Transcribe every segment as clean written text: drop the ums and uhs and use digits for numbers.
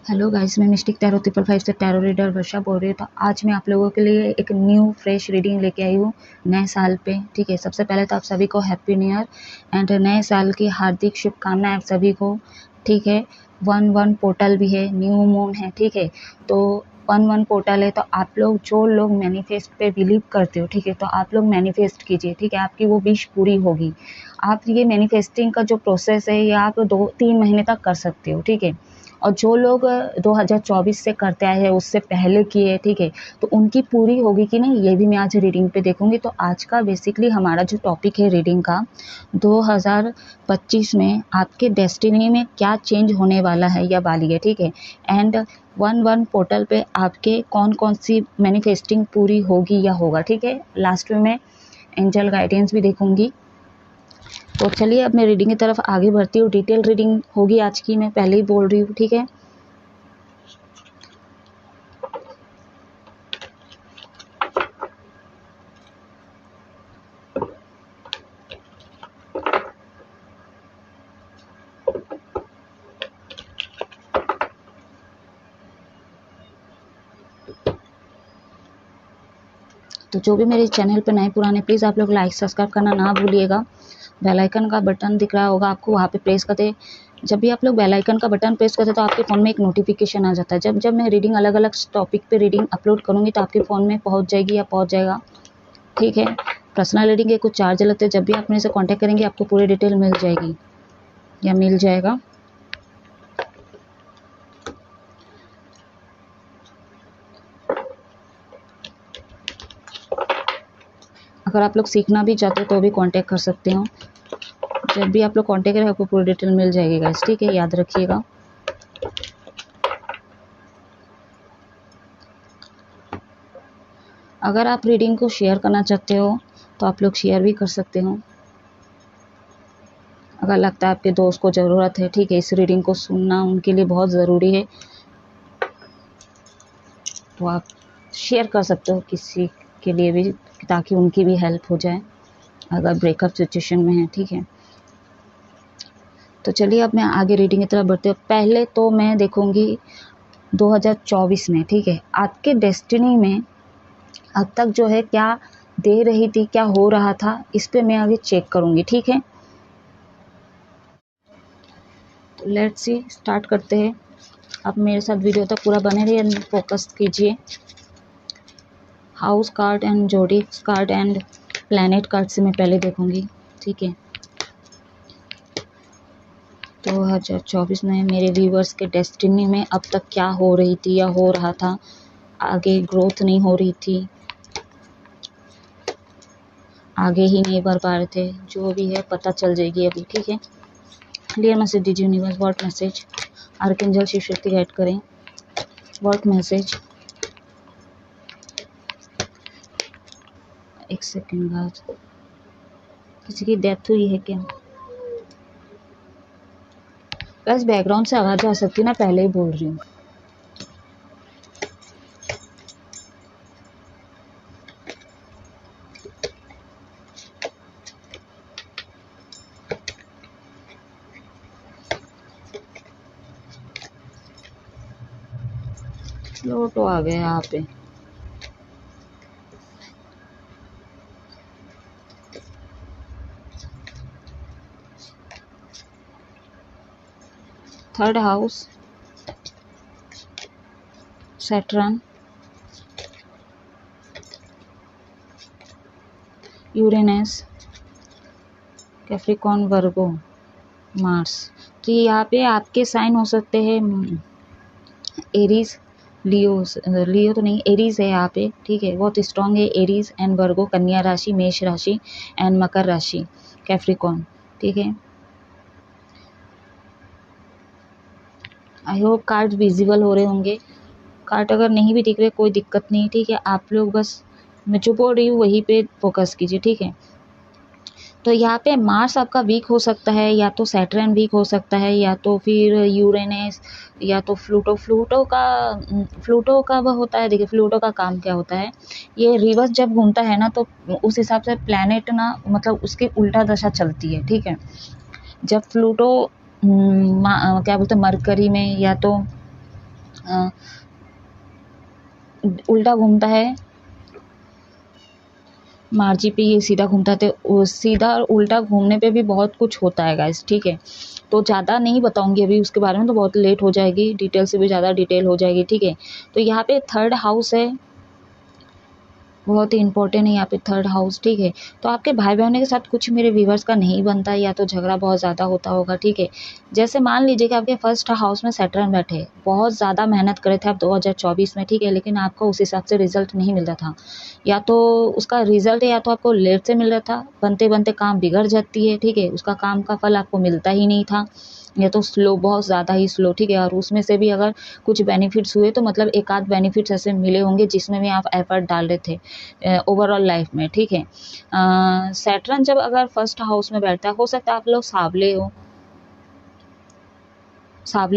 Hello guys, मैं mistake tarot 555 से tarot reader वर्षा बोल रही हूँ। तो आज मैं आप लोगों के लिए एक न्यू फ्रेश रीडिंग लेके आई हूँ नए साल पे। ठीक है, सबसे पहले तो आप सभी को हैप्पी न्यू ईयर एंड नए साल की हार्दिक शुभकामनाएं आप सभी को। ठीक है, 1/1 पोर्टल भी है, न्यू मून है। ठीक है, तो 1/1 पोर्टल है, तो आप लोग जो लोग मैनिफेस्ट पे बिलीव करते हो, ठीक है, तो आप लोग मैनिफेस्ट कीजिए। ठीक है, आपकी वो विश पूरी होगी। आप ये मैनिफेस्टिंग का जो प्रोसेस है ये आप 2-3 महीने तक कर सकते हो। ठीक है, और जो लोग 2024 से करते आए हैं, उससे पहले किए, ठीक है, तो उनकी पूरी होगी कि नहीं, ये भी मैं आज रीडिंग पे देखूंगी। तो आज का बेसिकली हमारा जो टॉपिक है रीडिंग का, 2025 में आपके डेस्टिनी में क्या चेंज होने वाला है या वाली है। ठीक है, एंड 1/1 पोर्टल पे आपके कौन कौन सी मैनिफेस्टिंग पूरी होगी या होगा। ठीक है, लास्ट में मैं एंजल गाइडेंस भी देखूंगी। तो चलिए अब मैं रीडिंग की तरफ आगे बढ़ती हूँ। डिटेल रीडिंग होगी आज की, मैं पहले ही बोल रही हूँ। ठीक है, तो जो भी मेरे चैनल पे नए पुराने, प्लीज़ आप लोग लाइक सब्सक्राइब करना ना भूलिएगा। बेल आइकन का बटन दिख रहा होगा आपको, वहाँ पे प्रेस करते। जब भी आप लोग बेल आइकन का बटन प्रेस करते तो आपके फ़ोन में एक नोटिफिकेशन आ जाता है। जब जब मैं रीडिंग अलग अलग टॉपिक पे रीडिंग अपलोड करूँगी तो आपके फ़ोन में पहुँच जाएगी या पहुँच जाएगा। ठीक है, पर्सनल रीडिंग के कुछ चार्ज लगते हैं। जब भी आप मेरे से कॉन्टैक्ट करेंगे आपको पूरी डिटेल मिल जाएगी या मिल जाएगा। अगर आप लोग सीखना भी चाहते हो तो भी कांटेक्ट कर सकते हो। जब भी आप लोग कांटेक्ट करें आपको पूरी डिटेल मिल जाएगी गाइस। ठीक है, याद रखिएगा। अगर आप रीडिंग को शेयर करना चाहते हो तो आप लोग शेयर भी कर सकते हो। अगर लगता है आपके दोस्त को ज़रूरत है, ठीक है, इस रीडिंग को सुनना उनके लिए बहुत ज़रूरी है, तो आप शेयर कर सकते हो किसी के लिए भी, ताकि उनकी भी हेल्प हो जाए अगर ब्रेकअप सिचुएशन में है। ठीक है, तो चलिए अब मैं आगे रीडिंग की तरफ बढ़ती हूँ। पहले तो मैं देखूंगी 2024 में, ठीक है, आपके डेस्टिनी में अब तक जो है क्या दे रही थी, क्या हो रहा था, इस पे मैं आगे चेक करूंगी। ठीक है, तो लेट्स सी, स्टार्ट करते हैं। आप मेरे साथ वीडियो तक पूरा बने रहिए, फोकस कीजिए। House card and जोडिक card and planet card से मैं पहले देखूंगी। ठीक है, 2024 में मेरे व्यूवर्स के डेस्टिनी में अब तक क्या हो रही थी या हो रहा था, आगे ग्रोथ नहीं हो रही थी, आगे ही नहीं बढ़ पा रहे थे, जो भी है पता चल जाएगी अभी। ठीक है, क्लियर मैसेज दीजिए universe, what message archangel Shiv Shakti guide करें, व्हाट मैसेज। एक सेकेंड बाद, किसी की डेथ हुई है क्या? बस बैकग्राउंड से आवाज़ आ सकती है ना, पहले ही बोल रही हूँ। लोटो आ गया यहाँ पे। Third house, Saturn, Uranus, Capricorn, Virgo, Mars. तो यहाँ पे आपके साइन हो सकते हैं एरीज, लियो तो नहीं, एरीज है यहाँ पे। ठीक है, बहुत स्ट्रांग है एरीज एंड वर्गो, कन्या राशि, मेष राशि एंड मकर राशि, कैप्रिकॉर्न। ठीक है, आई होप कार्ड विजिबल हो रहे होंगे। कार्ड अगर नहीं भी दिख रहे कोई दिक्कत नहीं। ठीक है, आप लोग बस मैं जो बोल रही हूँ वहीं पे फोकस कीजिए। ठीक है, तो यहाँ पे मार्स आपका वीक हो सकता है, या तो सैटर्न वीक हो सकता है, या तो फिर यूरेनस, या तो फ्लूटो का वह होता है। देखिए फ्लूटो का काम क्या होता है, ये रिवर्स जब घूमता है ना, तो उस हिसाब से प्लैनेट ना, मतलब उसकी उल्टा दशा चलती है। ठीक है, जब फ्लूटो क्या बोलते हैं मरकरी में, या तो उल्टा घूमता है, मार्जी पे ये सीधा घूमता है, तो सीधा और उल्टा घूमने पे भी बहुत कुछ होता है गाइस, ठीक है। तो ज़्यादा नहीं बताऊंगी अभी उसके बारे में, तो बहुत लेट हो जाएगी, डिटेल से भी ज़्यादा डिटेल हो जाएगी, ठीक है। तो यहाँ पे थर्ड हाउस है, बहुत ही इंपॉर्टेंट है यहाँ पे थर्ड हाउस, ठीक है। तो आपके भाई बहनों के साथ कुछ मेरे व्यूवर्स का नहीं बनता, या तो झगड़ा बहुत ज़्यादा होता होगा, ठीक है। जैसे मान लीजिए कि आपके फर्स्ट हाउस में सैटर्न बैठे, बहुत ज़्यादा मेहनत करे थे आप 2024 में, ठीक है, लेकिन आपको उस हिसाब से रिजल्ट नहीं मिल रहा था, या तो उसका रिजल्ट या तो आपको लेट से मिल रहा था, बनते बनते काम बिगड़ जाती है, ठीक है, उसका काम का फल आपको मिलता ही नहीं था, या तो स्लो, बहुत ज़्यादा ही स्लो, ठीक है। और उसमें से भी अगर कुछ बेनिफिट्स हुए तो मतलब एक आध बेनिफिट्स ऐसे मिले होंगे जिसमें भी आप एफर्ट डाल रहे थे ओवरऑल लाइफ में, ठीक है। सैटर्न जब अगर फर्स्ट हाउस में बैठता है, हो सकता है आप लोग सावले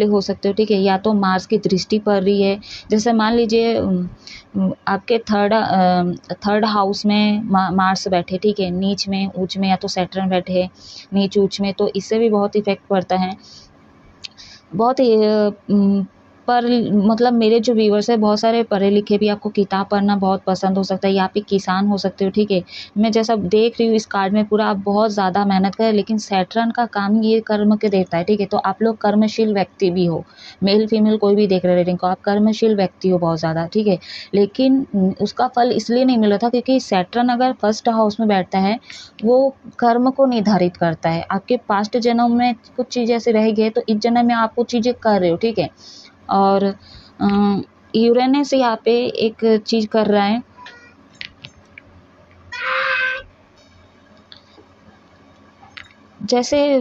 हो सकते हो, ठीक है, या तो मार्स की दृष्टि पड़ रही है। जैसे मान लीजिए आपके थर्ड हाउस में मार्स बैठे, ठीक है, नीच में ऊंच में, या तो सैटर्न बैठे नीच ऊंच में, तो इससे भी बहुत इफेक्ट पड़ता है, बहुत ही पर मतलब मेरे जो व्यूवर्स है बहुत सारे पढ़े लिखे भी, आपको किताब पढ़ना बहुत पसंद हो सकता है, या आप एक किसान हो सकते हो, ठीक है। मैं जैसा देख रही हूँ इस कार्ड में पूरा आप बहुत ज़्यादा मेहनत करें, लेकिन सैटर्न का काम ये कर्म के देता है, ठीक है। तो आप लोग कर्मशील व्यक्ति भी हो, मेल फीमेल कोई भी देख रहे रीडिंग को, आप कर्मशील व्यक्ति हो बहुत ज़्यादा, ठीक है। लेकिन उसका फल इसलिए नहीं मिल रहा था क्योंकि सैटर्न अगर फर्स्ट हाउस में बैठता है, वो कर्म को निर्धारित करता है। आपके पास्ट जन्म में कुछ चीज़ें ऐसे रह गए, तो इस जन्म में आप वो चीज़ें कर रहे हो, ठीक है। और यूरेनस यहाँ पे एक चीज कर रहा है, जैसे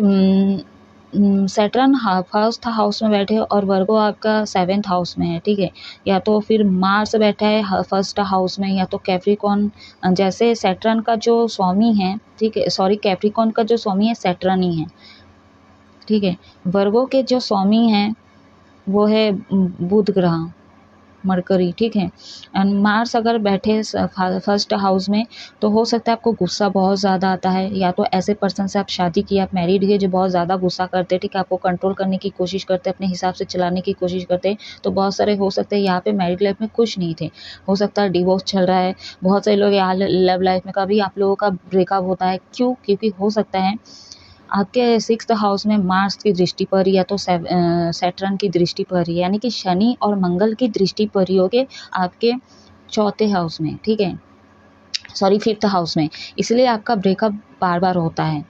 सैटर्न फर्स्ट हाउस में बैठे और वर्गो आपका 7th हाउस में है, ठीक है, या तो फिर मार्स बैठा है फर्स्ट हाउस में, या तो कैप्रिकॉन, जैसे सैटर्न का जो स्वामी है, ठीक है, सॉरी, कैप्रिकॉन का जो स्वामी है सैटर्न ही है, ठीक है। वर्गो के जो स्वामी हैं वो है बुध ग्रह, मरकरी, ठीक है। एंड मार्स अगर बैठे फर्स्ट हाउस में, तो हो सकता है आपको गुस्सा बहुत ज़्यादा आता है, या तो ऐसे पर्सन से आप शादी किए, आप मैरिड हुए जो बहुत ज़्यादा गुस्सा करते हैं, ठीक है, आपको कंट्रोल करने की कोशिश करते हैं, अपने हिसाब से चलाने की कोशिश करते हैं। तो बहुत सारे हो सकते हैं यहाँ पे मैरिड लाइफ में खुश नहीं थे, हो सकता है डिवोर्स चल रहा है, बहुत सारे लोग यहाँ लव लाइफ में कभी आप लोगों का ब्रेकअप होता है, क्यों, क्योंकि हो सकता है आपके 6th हाउस में मार्स की दृष्टि पर, या तो सैटर्न की दृष्टि पर, यानी कि शनि और मंगल की दृष्टि पर होगे आपके 4th हाउस में, ठीक है, सॉरी 5th हाउस में, इसलिए आपका ब्रेकअप बार बार होता है।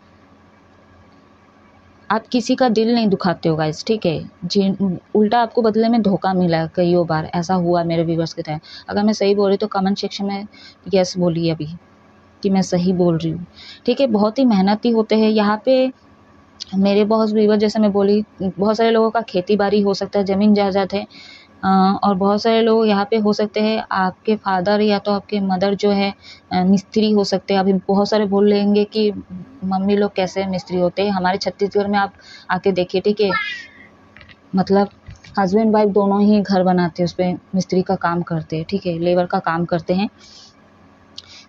आप किसी का दिल नहीं दुखाते हो गाइस, ठीक है, उल्टा आपको बदले में धोखा मिला कई बार, ऐसा हुआ मेरे व्यूवर्स के तहत। अगर मैं सही बोल रही तो कमेंट सेक्शन में यस बोलिए अभी कि मैं सही बोल रही हूँ, ठीक है। बहुत ही मेहनती होते हैं यहाँ पे मेरे बहुत व्यूवर, जैसे मैं बोली, बहुत सारे लोगों का खेती बाड़ी हो सकता है, ज़मीन जायदाद है, और बहुत सारे लोग यहाँ पे हो सकते हैं आपके फादर या तो आपके मदर जो है मिस्त्री हो सकते हैं। अभी बहुत सारे बोल लेंगे कि मम्मी लोग कैसे मिस्त्री होते हैं, हमारे छत्तीसगढ़ में आप आके देखिए, ठीक है, मतलब हस्बैंड वाइफ दोनों ही घर बनाते हैं, उस पर मिस्त्री का काम करते हैं, ठीक है, लेबर का काम करते हैं।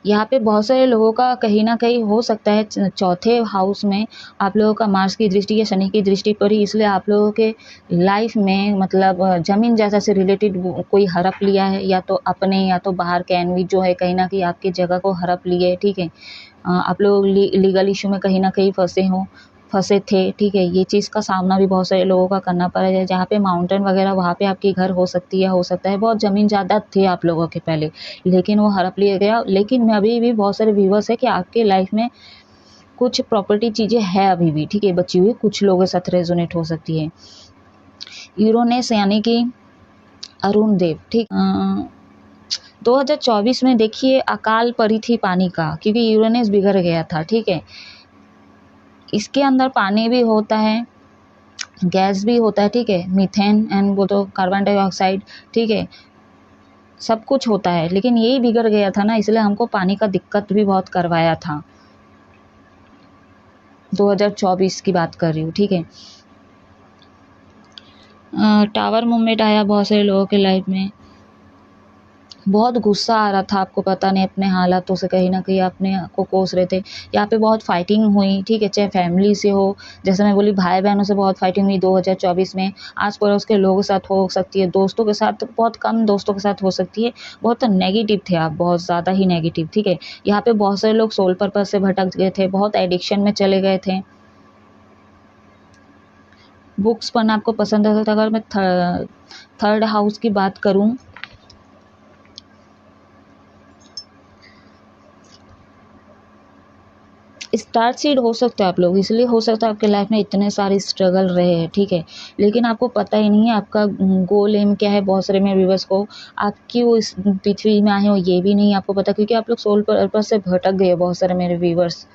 यहाँ पे बहुत सारे लोगों का कहीं ना कहीं हो सकता है 4th हाउस में आप लोगों का मार्स की दृष्टि या शनि की दृष्टि पड़ी, इसलिए आप लोगों के लाइफ में मतलब ज़मीन जायदाद से रिलेटेड कोई हड़प लिया है, या तो अपने या तो बाहर के एनवी जो है कहीं ना कहीं आपकी जगह को हड़प लिए, ठीक है। आप लोग लीगल इशू में कहीं ना कहीं फंसे थे, ठीक है। ये चीज़ का सामना भी बहुत सारे लोगों का करना पड़ा है। जहाँ पे माउंटेन वगैरह वहाँ पे आपकी घर हो सकती है, हो सकता है बहुत ज़मीन जायदाद थे आप लोगों के पहले, लेकिन वो हड़प लिया गया। लेकिन मैं अभी भी बहुत सारे व्यूवर्स है कि आपके लाइफ में कुछ प्रॉपर्टी चीज़ें हैं अभी भी, ठीक है, बची हुई, कुछ लोगों के साथ रेजोनेट हो सकती है। यूरोनेस यानी कि अरुण देव, ठीक, 2024 में देखिए अकाल पड़ी थी पानी का, क्योंकि यूरेनस बिगड़ गया था, ठीक है। इसके अंदर पानी भी होता है, गैस भी होता है, ठीक है, मीथेन एंड वो तो कार्बन डाइऑक्साइड, ठीक है, सब कुछ होता है, लेकिन यही बिगड़ गया था ना, इसलिए हमको पानी का दिक्कत भी बहुत करवाया था। 2024 की बात कर रही हूँ, ठीक है। टावर मूवमेंट आया बहुत सारे लोगों के लाइफ में, बहुत गुस्सा आ रहा था, आपको पता नहीं अपने हालातों से कहीं न कहीं अपने को कोस रहे थे। यहाँ पे बहुत फाइटिंग हुई, ठीक है, चाहे फैमिली से हो, जैसे मैं बोली भाई-बहनों से बहुत फाइटिंग हुई 2024 में, आस-पड़ोस के लोगों के साथ हो सकती है, दोस्तों के साथ तो बहुत कम दोस्तों के साथ हो सकती है। बहुत नेगेटिव थे आप, बहुत ज़्यादा ही नेगेटिव, ठीक है। यहाँ पे बहुत सारे लोग सोल पर्पज़ से भटक गए थे, बहुत एडिक्शन में चले गए थे। बुक्स पढ़ना आपको पसंद है तो अगर मैं थर्ड हाउस की बात करूँ, स्टार सीड हो सकते हो आप लोग, इसलिए हो सकता है आपके लाइफ में इतने सारे स्ट्रगल रहे हैं, ठीक है, लेकिन आपको पता ही नहीं है आपका गोल एम क्या है। बहुत सारे मेरे व्यूवर्स को आप क्यों इस पृथ्वी में आए हो ये भी नहीं आपको पता, क्योंकि आप लोग सोल पर्पस से भटक गए हो, बहुत सारे मेरे व्यूवर्स,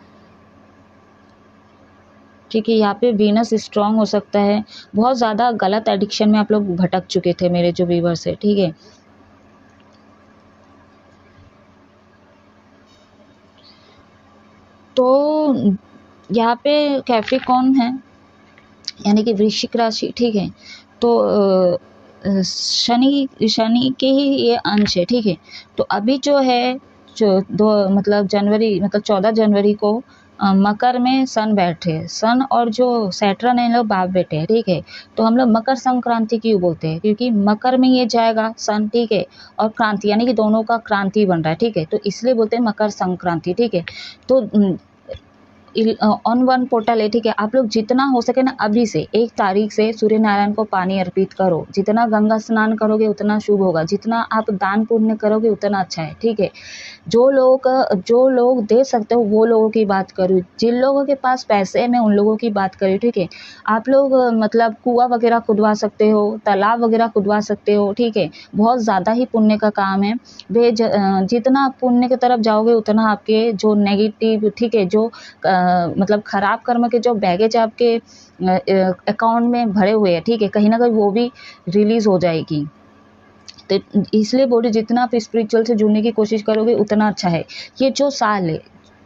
ठीक है। यहाँ पे वीनस स्ट्रांग हो सकता है, बहुत ज़्यादा गलत एडिक्शन में आप लोग भटक चुके थे मेरे जो व्यूवर्स है, ठीक है। तो यहाँ पे कैप्रिकॉर्न है, यानी कि वृश्चिक राशि, ठीक है। तो शनि शनि के ही ये अंश है, ठीक है। तो अभी जो है जो दो मतलब जनवरी मतलब 14 जनवरी को मकर में सन बैठे हैं, सन और जो सैटर्न है लोग बाप बेटे हैं, ठीक है। तो हम लोग मकर संक्रांति क्यों बोलते हैं, क्योंकि मकर में ये जाएगा सन, ठीक है, और क्रांति यानी कि दोनों का क्रांति बन रहा है, ठीक है, तो इसलिए बोलते हैं मकर संक्रांति, ठीक है। तो ऑन वन पोर्टल है, ठीक है। आप लोग जितना हो सके ना अभी से 1 तारीख से सूर्य नारायण को पानी अर्पित करो, जितना गंगा स्नान करोगे उतना शुभ होगा, जितना आप दान पुण्य करोगे उतना अच्छा है, ठीक है। जो लोग दे सकते हो वो लोगों की बात करूँ, जिन लोगों के पास पैसे हैं मैं उन लोगों की बात करूँ, ठीक है। आप लोग मतलब कुआं वगैरह खुदवा सकते हो, तालाब वगैरह खुदवा सकते हो, ठीक है। बहुत ज़्यादा ही पुण्य का काम है। जितना आप पुण्य की तरफ जाओगे उतना आपके जो नेगेटिव, ठीक है, जो मतलब खराब कर्म के जो बैगेज आपके अकाउंट में भरे हुए हैं, ठीक है, कहीं ना कहीं वो भी रिलीज़ हो जाएगी। तो इसलिए बोली जितना आप स्पिरिचुअल से जुड़ने की कोशिश करोगे उतना अच्छा है। ये जो साल है,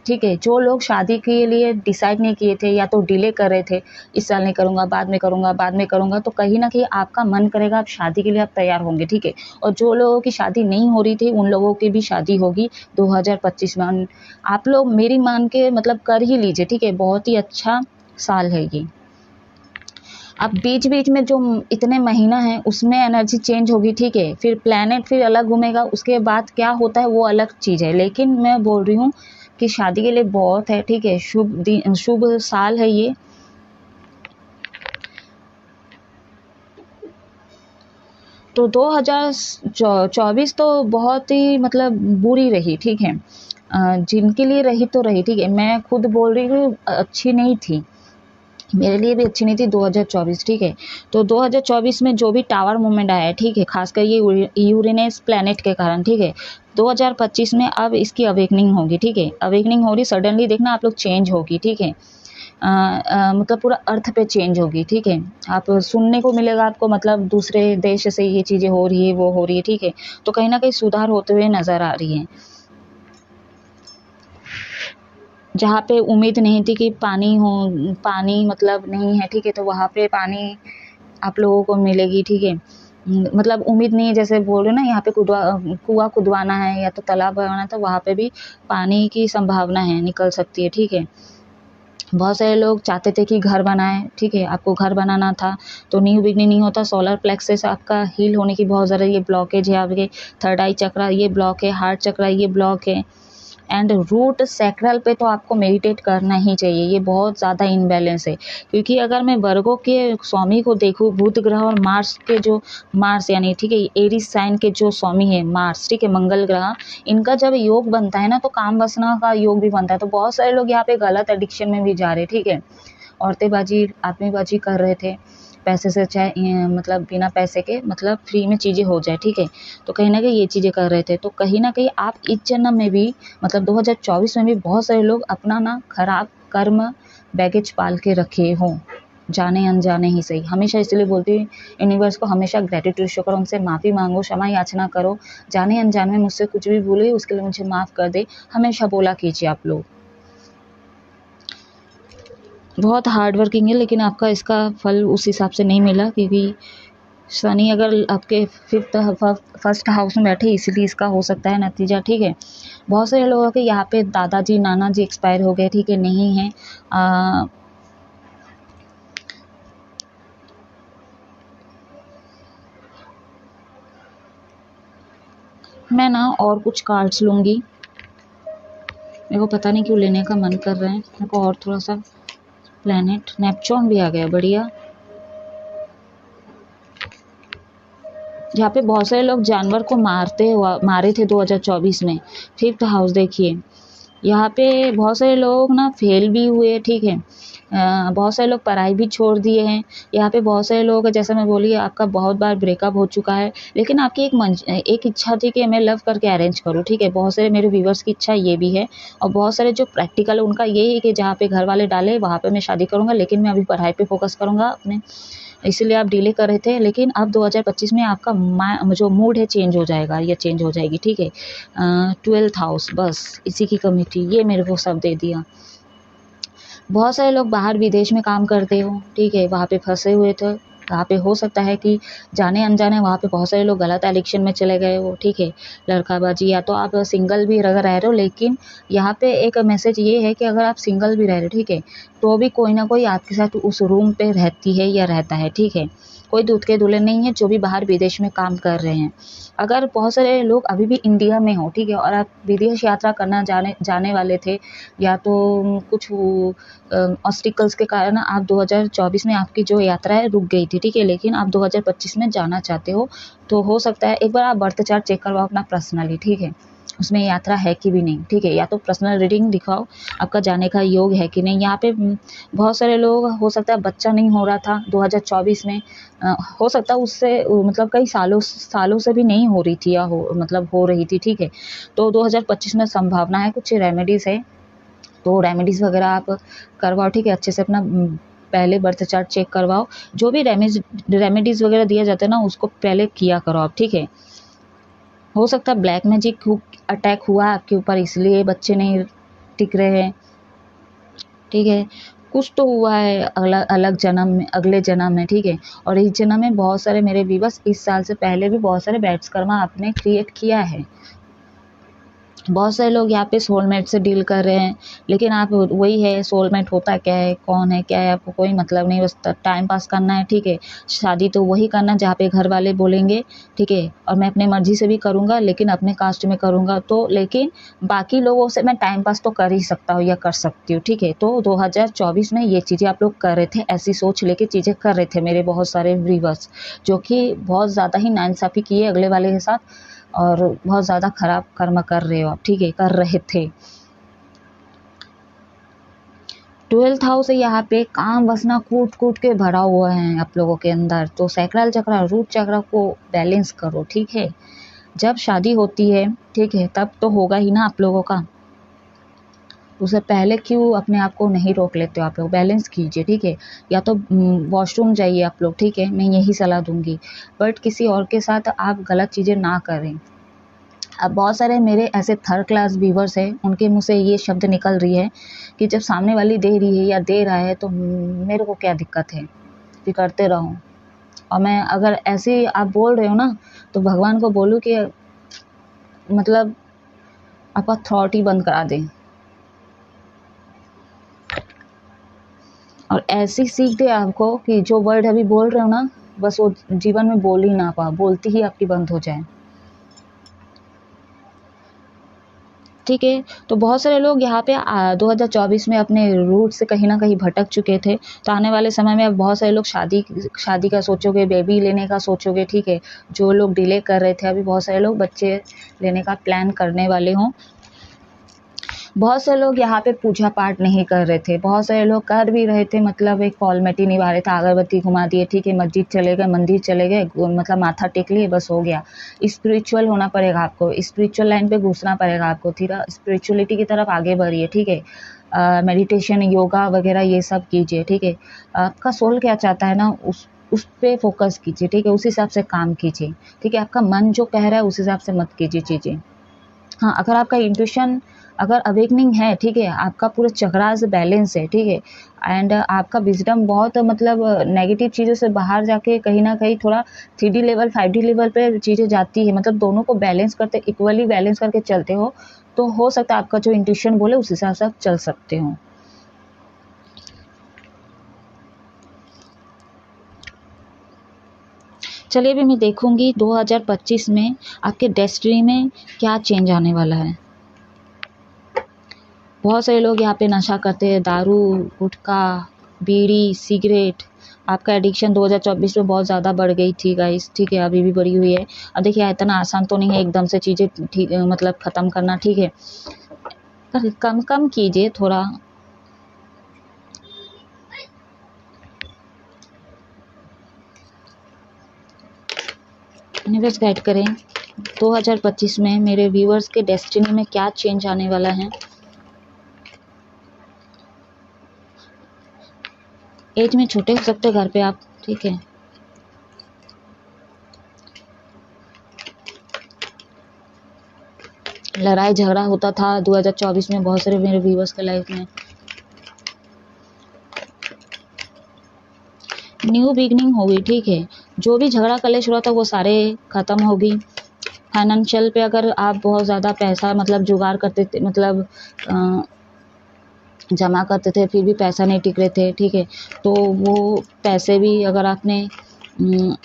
ठीक है, जो लोग शादी के लिए डिसाइड नहीं किए थे या तो डिले कर रहे थे, इस साल नहीं करूँगा, बाद में करूँगा, बाद में करूँगा, तो कहीं न कहीं आपका मन करेगा आप शादी के लिए आप तैयार होंगे, ठीक है। और जो लोगों की शादी नहीं हो रही थी उन लोगों की भी शादी होगी 2025 में। आप लोग मेरी मान के मतलब कर ही लीजिए, ठीक है, बहुत ही अच्छा साल है ये। अब बीच-बीच में जो इतने महीना है उसमें एनर्जी चेंज होगी, ठीक है, फिर प्लैनेट फिर अलग घूमेगा, उसके बाद क्या होता है वो अलग चीज़ है। लेकिन मैं बोल रही हूँ कि शादी के लिए बहुत है, ठीक है, शुभ साल है ये। तो 2024 तो बहुत ही मतलब बुरी रही, ठीक है। जिनके लिए रही तो रही, ठीक है, मैं खुद बोल रही हूँ अच्छी नहीं थी, मेरे लिए भी अच्छी नहीं थी 2024, ठीक है। तो 2024 में जो भी टावर मूवमेंट आया है, ठीक है, खासकर ये यूरेनस प्लैनेट के कारण, ठीक है, 2025 में अब इसकी अवेकनिंग होगी, ठीक है, अवेकनिंग हो रही, सडनली देखना आप लोग चेंज होगी, ठीक है। मतलब पूरा अर्थ पे चेंज होगी, ठीक है। आप सुनने को मिलेगा आपको मतलब दूसरे देश से ये चीज़ें हो रही है, वो हो रही है, ठीक है। तो कहीं ना कहीं सुधार होते हुए नज़र आ रही है। जहाँ पे उम्मीद नहीं थी कि पानी मतलब नहीं है, ठीक है, तो वहाँ पे पानी आप लोगों को मिलेगी, ठीक है। मतलब उम्मीद नहीं है, जैसे बोल रहे हो ना यहाँ पे कुआं खुदवाना है या तो तालाब बनवाना है, तो वहाँ पे भी पानी की संभावना है, निकल सकती है, ठीक है। बहुत सारे लोग चाहते थे कि घर बनाएं, ठीक है, आपको घर बनाना था तो न्यू बिगनिंग नहीं होता, सोलर प्लेक्सस आपका हील होने की बहुत ज़्यादा ये ब्लॉकेज है, आपके थर्ड आई चक्रा ये ब्लॉक है, हार्ट चक्रा ये ब्लॉक है, एंड रूट सैक्रल पे तो आपको मेडिटेट करना ही चाहिए। ये बहुत ज़्यादा इनबैलेंस है, क्योंकि अगर मैं वर्गों के स्वामी को देखूँ, बुध ग्रह और मार्स के जो मार्स यानी ठीक है एरीज साइन के जो स्वामी है मार्स, ठीक है, मंगल ग्रह, इनका जब योग बनता है ना तो काम वासना का योग भी बनता है। तो बहुत सारे लोग यहाँ पे गलत एडिक्शन में भी जा रहे, ठीक है, औरतेंबाजी आदमीबाजी कर रहे थे, पैसे से चाहे मतलब बिना पैसे के मतलब फ्री में चीज़ें हो जाए, ठीक है। तो कहीं ना कहीं ये चीज़ें कर रहे थे, तो कहीं ना कहीं आप इस जन्म में भी मतलब 2024 में भी बहुत सारे लोग अपना ना खराब कर्म बैगेज पाल के रखे हों, जाने अनजाने ही सही। हमेशा इसलिए बोलती हूँ यूनिवर्स को हमेशा ग्रेटिट्यूड शो करो, उनसे माफ़ी मांगो, क्षमा याचना करो, जाने अनजाने में मुझसे कुछ भी भूले उसके लिए मुझे माफ़ कर दे, हमेशा बोला कीजिए आप लोग। बहुत हार्ड वर्किंग है लेकिन आपका इसका फल उस हिसाब से नहीं मिला, क्योंकि शनि अगर आपके फर्स्ट हाउस में बैठे, इसीलिए इसका हो सकता है नतीजा, ठीक है। बहुत सारे लोगों के यहाँ पे दादाजी नाना जी एक्सपायर हो गए, ठीक है, नहीं है। मैं ना और कुछ कार्ड्स लूँगी, मेरे को पता नहीं क्यों लेने का मन कर रहा है। मेरे को और थोड़ा सा प्लैनेट, नेपच्यून भी आ गया, बढ़िया। यहाँ पे बहुत सारे लोग जानवर को मारे थे 2024 में। 5th हाउस देखिए, यहाँ पे बहुत सारे लोग ना फेल भी हुए, ठीक है। बहुत सारे लोग पढ़ाई भी छोड़ दिए हैं। यहाँ पे बहुत सारे लोग, जैसा मैं बोली, आपका बहुत बार ब्रेकअप हो चुका है, लेकिन आपकी एक इच्छा थी कि मैं लव करके अरेंज करूँ, ठीक है। बहुत सारे मेरे व्यूवर्स की इच्छा ये भी है, और बहुत सारे जो प्रैक्टिकल उनका ये है कि जहाँ पे घर वाले डाले वहाँ पे मैं शादी करूँगा, लेकिन मैं अभी पढ़ाई पे फोकस करूँगा अपने, इसीलिए आप डिले कर रहे थे। लेकिन अब 2025 में आपका जो मूड है चेंज हो जाएगा या चेंज हो जाएगी, ठीक है। 12th हाउस, बस इसी की कमी थी, ये मेरे को सब दे दिया। बहुत सारे लोग बाहर विदेश में काम करते हो, ठीक है, वहाँ पे फंसे हुए थे। वहाँ पे हो सकता है कि जाने अनजाने वहाँ पे बहुत सारे लोग गलत एडिक्शन में चले गए हो, ठीक है, लड़काबाजी, या तो आप सिंगल भी अगर रह रहे हो। लेकिन यहाँ पे एक मैसेज ये है कि अगर आप सिंगल भी रह रहे हो, ठीक है, तो भी कोई ना कोई आपके साथ उस रूम पे रहती है या रहता है, ठीक है। कोई दूध के दूल्हे नहीं है जो भी बाहर विदेश में काम कर रहे हैं। अगर बहुत सारे लोग अभी भी इंडिया में हो, ठीक है, और आप विदेश यात्रा करना जाने वाले थे, या तो कुछ ऑब्स्टिकल्स के कारण आप 2024 में आपकी जो यात्रा है रुक गई थी, ठीक है, लेकिन आप 2025 में जाना चाहते हो, तो हो सकता है एक बार आप बर्थ चार्ट चेक करवाओ अपना पर्सनली, ठीक है, उसमें यात्रा है कि भी नहीं, ठीक है। या तो पर्सनल रीडिंग दिखाओ आपका जाने का योग है कि नहीं। यहाँ पे बहुत सारे लोग, हो सकता है बच्चा नहीं हो रहा था 2024 में, हो सकता है उससे मतलब कई सालों से भी नहीं हो रही थी, या हो रही थी, ठीक है। तो 2025 में संभावना है, कुछ रेमेडीज़ है, तो रेमेडीज़ वगैरह आप करवाओ, ठीक है, अच्छे से अपना पहले बर्थ चार्ट चेक करवाओ। जो भी रेमेडीज़ वगैरह दिया जाता है ना, उसको पहले किया करो आप, ठीक है। हो सकता है ब्लैक मैजिक अटैक हुआ आपके ऊपर, इसलिए बच्चे नहीं टिक रहे हैं, ठीक है। कुछ तो हुआ है अगले जन्म में, ठीक है। और इस जन्म में बहुत सारे मेरे व्यूअर्स इस साल से पहले भी बहुत सारे बैड्स कर्मा आपने क्रिएट किया है। बहुत सारे लोग यहाँ पे सोलमेट से डील कर रहे हैं, लेकिन आप वही है, सोलमेट होता क्या है, कौन है, क्या है, आपको कोई मतलब नहीं, बस टाइम पास करना है, ठीक है। शादी तो वही करना जहाँ पे घर वाले बोलेंगे, ठीक है, और मैं अपने मर्जी से भी करूँगा, लेकिन अपने कास्ट में करूँगा, तो लेकिन बाकी लोगों से मैं टाइम पास तो कर ही सकता हूँ या कर सकती हूँ, ठीक है। तो 2024 में ये चीज़ें आप लोग कर रहे थे, ऐसी सोच लेके चीज़ें कर रहे थे मेरे बहुत सारे व्यूअर्स, जो कि बहुत ज़्यादा ही नाइंसाफ़ी की है अगले वाले के साथ, और बहुत ज़्यादा खराब कर्म कर रहे हो आप, ठीक है, कर रहे थे। 12th हाउस है, यहाँ पे काम वासना कूट के भरा हुआ है आप लोगों के अंदर, तो सैक्रल चक्र, रूट चक्र को बैलेंस करो, ठीक है। जब शादी होती है, ठीक है, तब तो होगा ही ना आप लोगों का, उससे पहले क्यों अपने आप को नहीं रोक लेते हो आप लोग, बैलेंस कीजिए, ठीक है। या तो वॉशरूम जाइए आप लोग, ठीक है, मैं यही सलाह दूंगी, बट किसी और के साथ आप गलत चीज़ें ना करें। अब बहुत सारे मेरे ऐसे थर्ड क्लास व्यूवर्स हैं, उनके मुंह से ये शब्द निकल रही है कि जब सामने वाली दे रही है या दे रहा है तो मेरे को क्या दिक्कत है, कि करते रहो। और मैं अगर ऐसे आप बोल रहे हो ना, तो भगवान को बोलूँ कि मतलब आपका थॉट ही बंद करा दें, और ऐसी सीख दे आपको कि जो वर्ड अभी बोल रहे हो ना, बस वो जीवन में बोल ही ना पाओ, बोलती ही आपकी बंद हो जाए, ठीक है। तो बहुत सारे लोग यहाँ पे 2024 में अपने रूट से कहीं ना कहीं भटक चुके थे, तो आने वाले समय में अब बहुत सारे लोग शादी का सोचोगे, बेबी लेने का सोचोगे, ठीक है। जो लोग डिले कर रहे थे, अभी बहुत सारे लोग बच्चे लेने का प्लान करने वाले हों। बहुत से लोग यहाँ पे पूजा पाठ नहीं कर रहे थे, बहुत सारे लोग कर भी रहे थे, मतलब एक फॉर्मेलिटी निभा रहे थे, अगरबत्ती घुमा दिए, ठीक है, मस्जिद चले गए, मंदिर चले गए, मतलब माथा टेक लिए, बस हो गया। स्पिरिचुअल होना पड़ेगा आपको, स्पिरिचुअल लाइन पे घुसना पड़ेगा आपको, थोड़ा स्पिरिचुअलिटी की तरफ आगे बढ़िए, ठीक है। मेडिटेशन, योगा वगैरह ये सब कीजिए, ठीक है। आपका सोल क्या चाहता है ना, उस पे फोकस कीजिए, ठीक है, उस हिसाब से काम कीजिए, ठीक है। आपका मन जो कह रहा है उस हिसाब से मत कीजिए चीज़ें। हाँ, अगर आपका इंट्यूशन अगर अवेकनिंग है, ठीक है, आपका पूरा चक्रास बैलेंस है, ठीक है, एंड आपका विजडम बहुत मतलब नेगेटिव चीज़ों से बाहर जाके कहीं ना कहीं थोड़ा 3D लेवल 5D लेवल पे चीज़ें जाती है, मतलब दोनों को बैलेंस करते, इक्वली बैलेंस करके चलते हो, तो हो सकता है आपका जो इंट्यूशन बोले उस हिसाब से आप चल सकते हो। चलिए अभी मैं देखूंगी 2025 में आपके डेस्टिनी में क्या चेंज आने वाला है। बहुत सारे लोग यहाँ पे नशा करते हैं, दारू, गुटखा, बीड़ी, सिगरेट। आपका एडिक्शन 2024 में बहुत ज़्यादा बढ़ गई थी गाइस, ठीक है, अभी भी बढ़ी हुई है। अब देखिए इतना आसान तो नहीं है एकदम से चीज़ें ठीक मतलब ख़त्म करना, ठीक है, पर कम कम कीजिए थोड़ा। यूनिवर्स गाइड करें 2025 में मेरे व्यूअर्स के डेस्टिनी में क्या चेंज आने वाला है। एज में छोटे हो सकते घर पे आप, ठीक है। लड़ाई झगड़ा होता था 2024 में बहुत सारे मेरे व्यूअर्स के लाइफ में। न्यू बिगनिंग होगी, ठीक है, जो भी झगड़ा कलेश हुआ था वो सारे ख़त्म होगी। फाइनेंशियल पे अगर आप बहुत ज़्यादा पैसा मतलब जुगाड़ करते थे, मतलब जमा करते थे, फिर भी पैसा नहीं टिक रहे थे, ठीक है, तो वो पैसे भी अगर आपने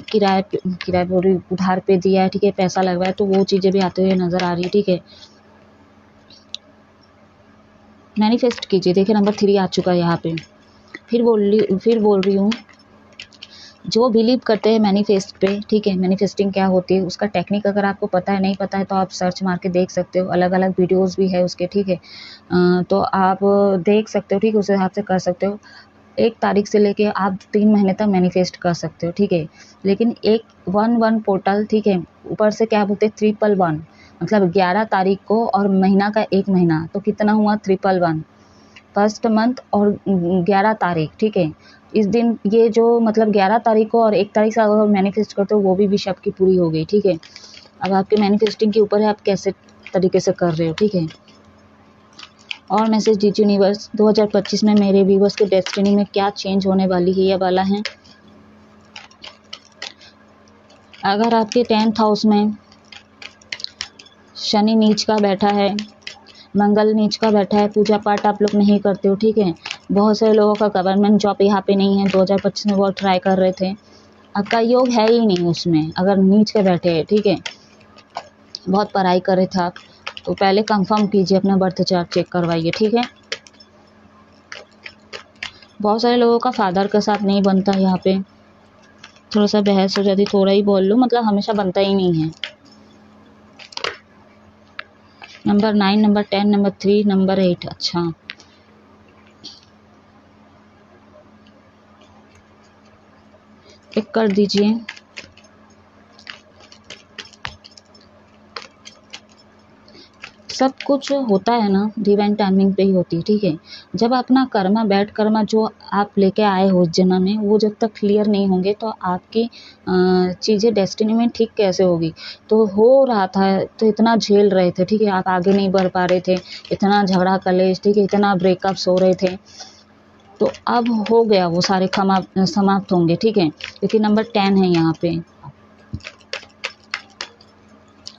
किराए पे उधार पे दिया है, ठीक है, पैसा लगवाया, तो वो चीज़ें भी आते हुए नज़र आ रही है, ठीक है। मैनिफेस्ट कीजिए, देखिए नंबर 3 आ चुका है यहाँ पे। फिर बोल रही हूँ, जो बिलीव करते हैं मैनिफेस्ट पे, ठीक है, मैनिफेस्टिंग क्या होती है उसका टेक्निक अगर आपको पता है, नहीं पता है तो आप सर्च मार के देख सकते हो, अलग अलग वीडियोस भी है उसके, ठीक है, तो आप देख सकते हो, ठीक है, उस हिसाब से कर सकते हो। 1 तारीख से लेके आप 3 महीने तक मैनिफेस्ट कर सकते हो, ठीक है, लेकिन एक 1 पोर्टल, ठीक है, ऊपर से क्या बोलते हैं 111, मतलब 11 तारीख को और महीना का 1 महीना, तो कितना हुआ 111 फर्स्ट मंथ और 11 तारीख, ठीक है, इस दिन ये जो मतलब 11 तारीख को और 1 तारीख से अगर मैनिफेस्ट करते हो वो भी विश आपकी पूरी हो गई, ठीक है। अब आपके मैनिफेस्टिंग के ऊपर है आप कैसे तरीके से कर रहे हो, ठीक है। और मैसेज दीजिए यूनिवर्स 2025 में मेरे व्यूवर्स के डेस्टिनी में क्या चेंज होने वाली है या वाला है। अगर आपके 10th हाउस में शनि नीच का बैठा है, मंगल नीच का बैठा है, पूजा पाठ आप लोग नहीं करते हो, ठीक है, बहुत सारे लोगों का गवर्नमेंट जॉब यहाँ पे नहीं है, 2025 में वो ट्राई कर रहे थे, आपका योग है ही नहीं उसमें अगर नीच के बैठे हैं, ठीक है, बहुत पढ़ाई कर रहे थे आप, तो पहले कंफर्म कीजिए, अपना बर्थ चार्ट चेक करवाइए, ठीक है। बहुत सारे लोगों का फादर के साथ नहीं बनता, यहाँ पे थोड़ा सा बहस हो जाती, थोड़ा ही बोल लो, मतलब हमेशा बनता ही नहीं है। नंबर 9, नंबर 10, नंबर 3, नंबर 8, अच्छा, एक कर दीजिए। सब कुछ होता है ना डिवाइन टाइमिंग पे ही होती है, ठीक है। जब अपना कर्मा बैड कर्मा जो आप लेके आए हो जन्म में, वो जब तक क्लियर नहीं होंगे तो आपकी चीज़ें डेस्टिनी में ठीक कैसे होगी। तो हो रहा था तो इतना झेल रहे थे, ठीक है, आप आगे नहीं बढ़ पा रहे थे, इतना झगड़ा कलेश, ठीक है, इतना ब्रेकअप्स हो रहे थे, तो अब हो गया वो सारे समाप्त होंगे, ठीक है, क्योंकि नंबर 10 है यहाँ पे।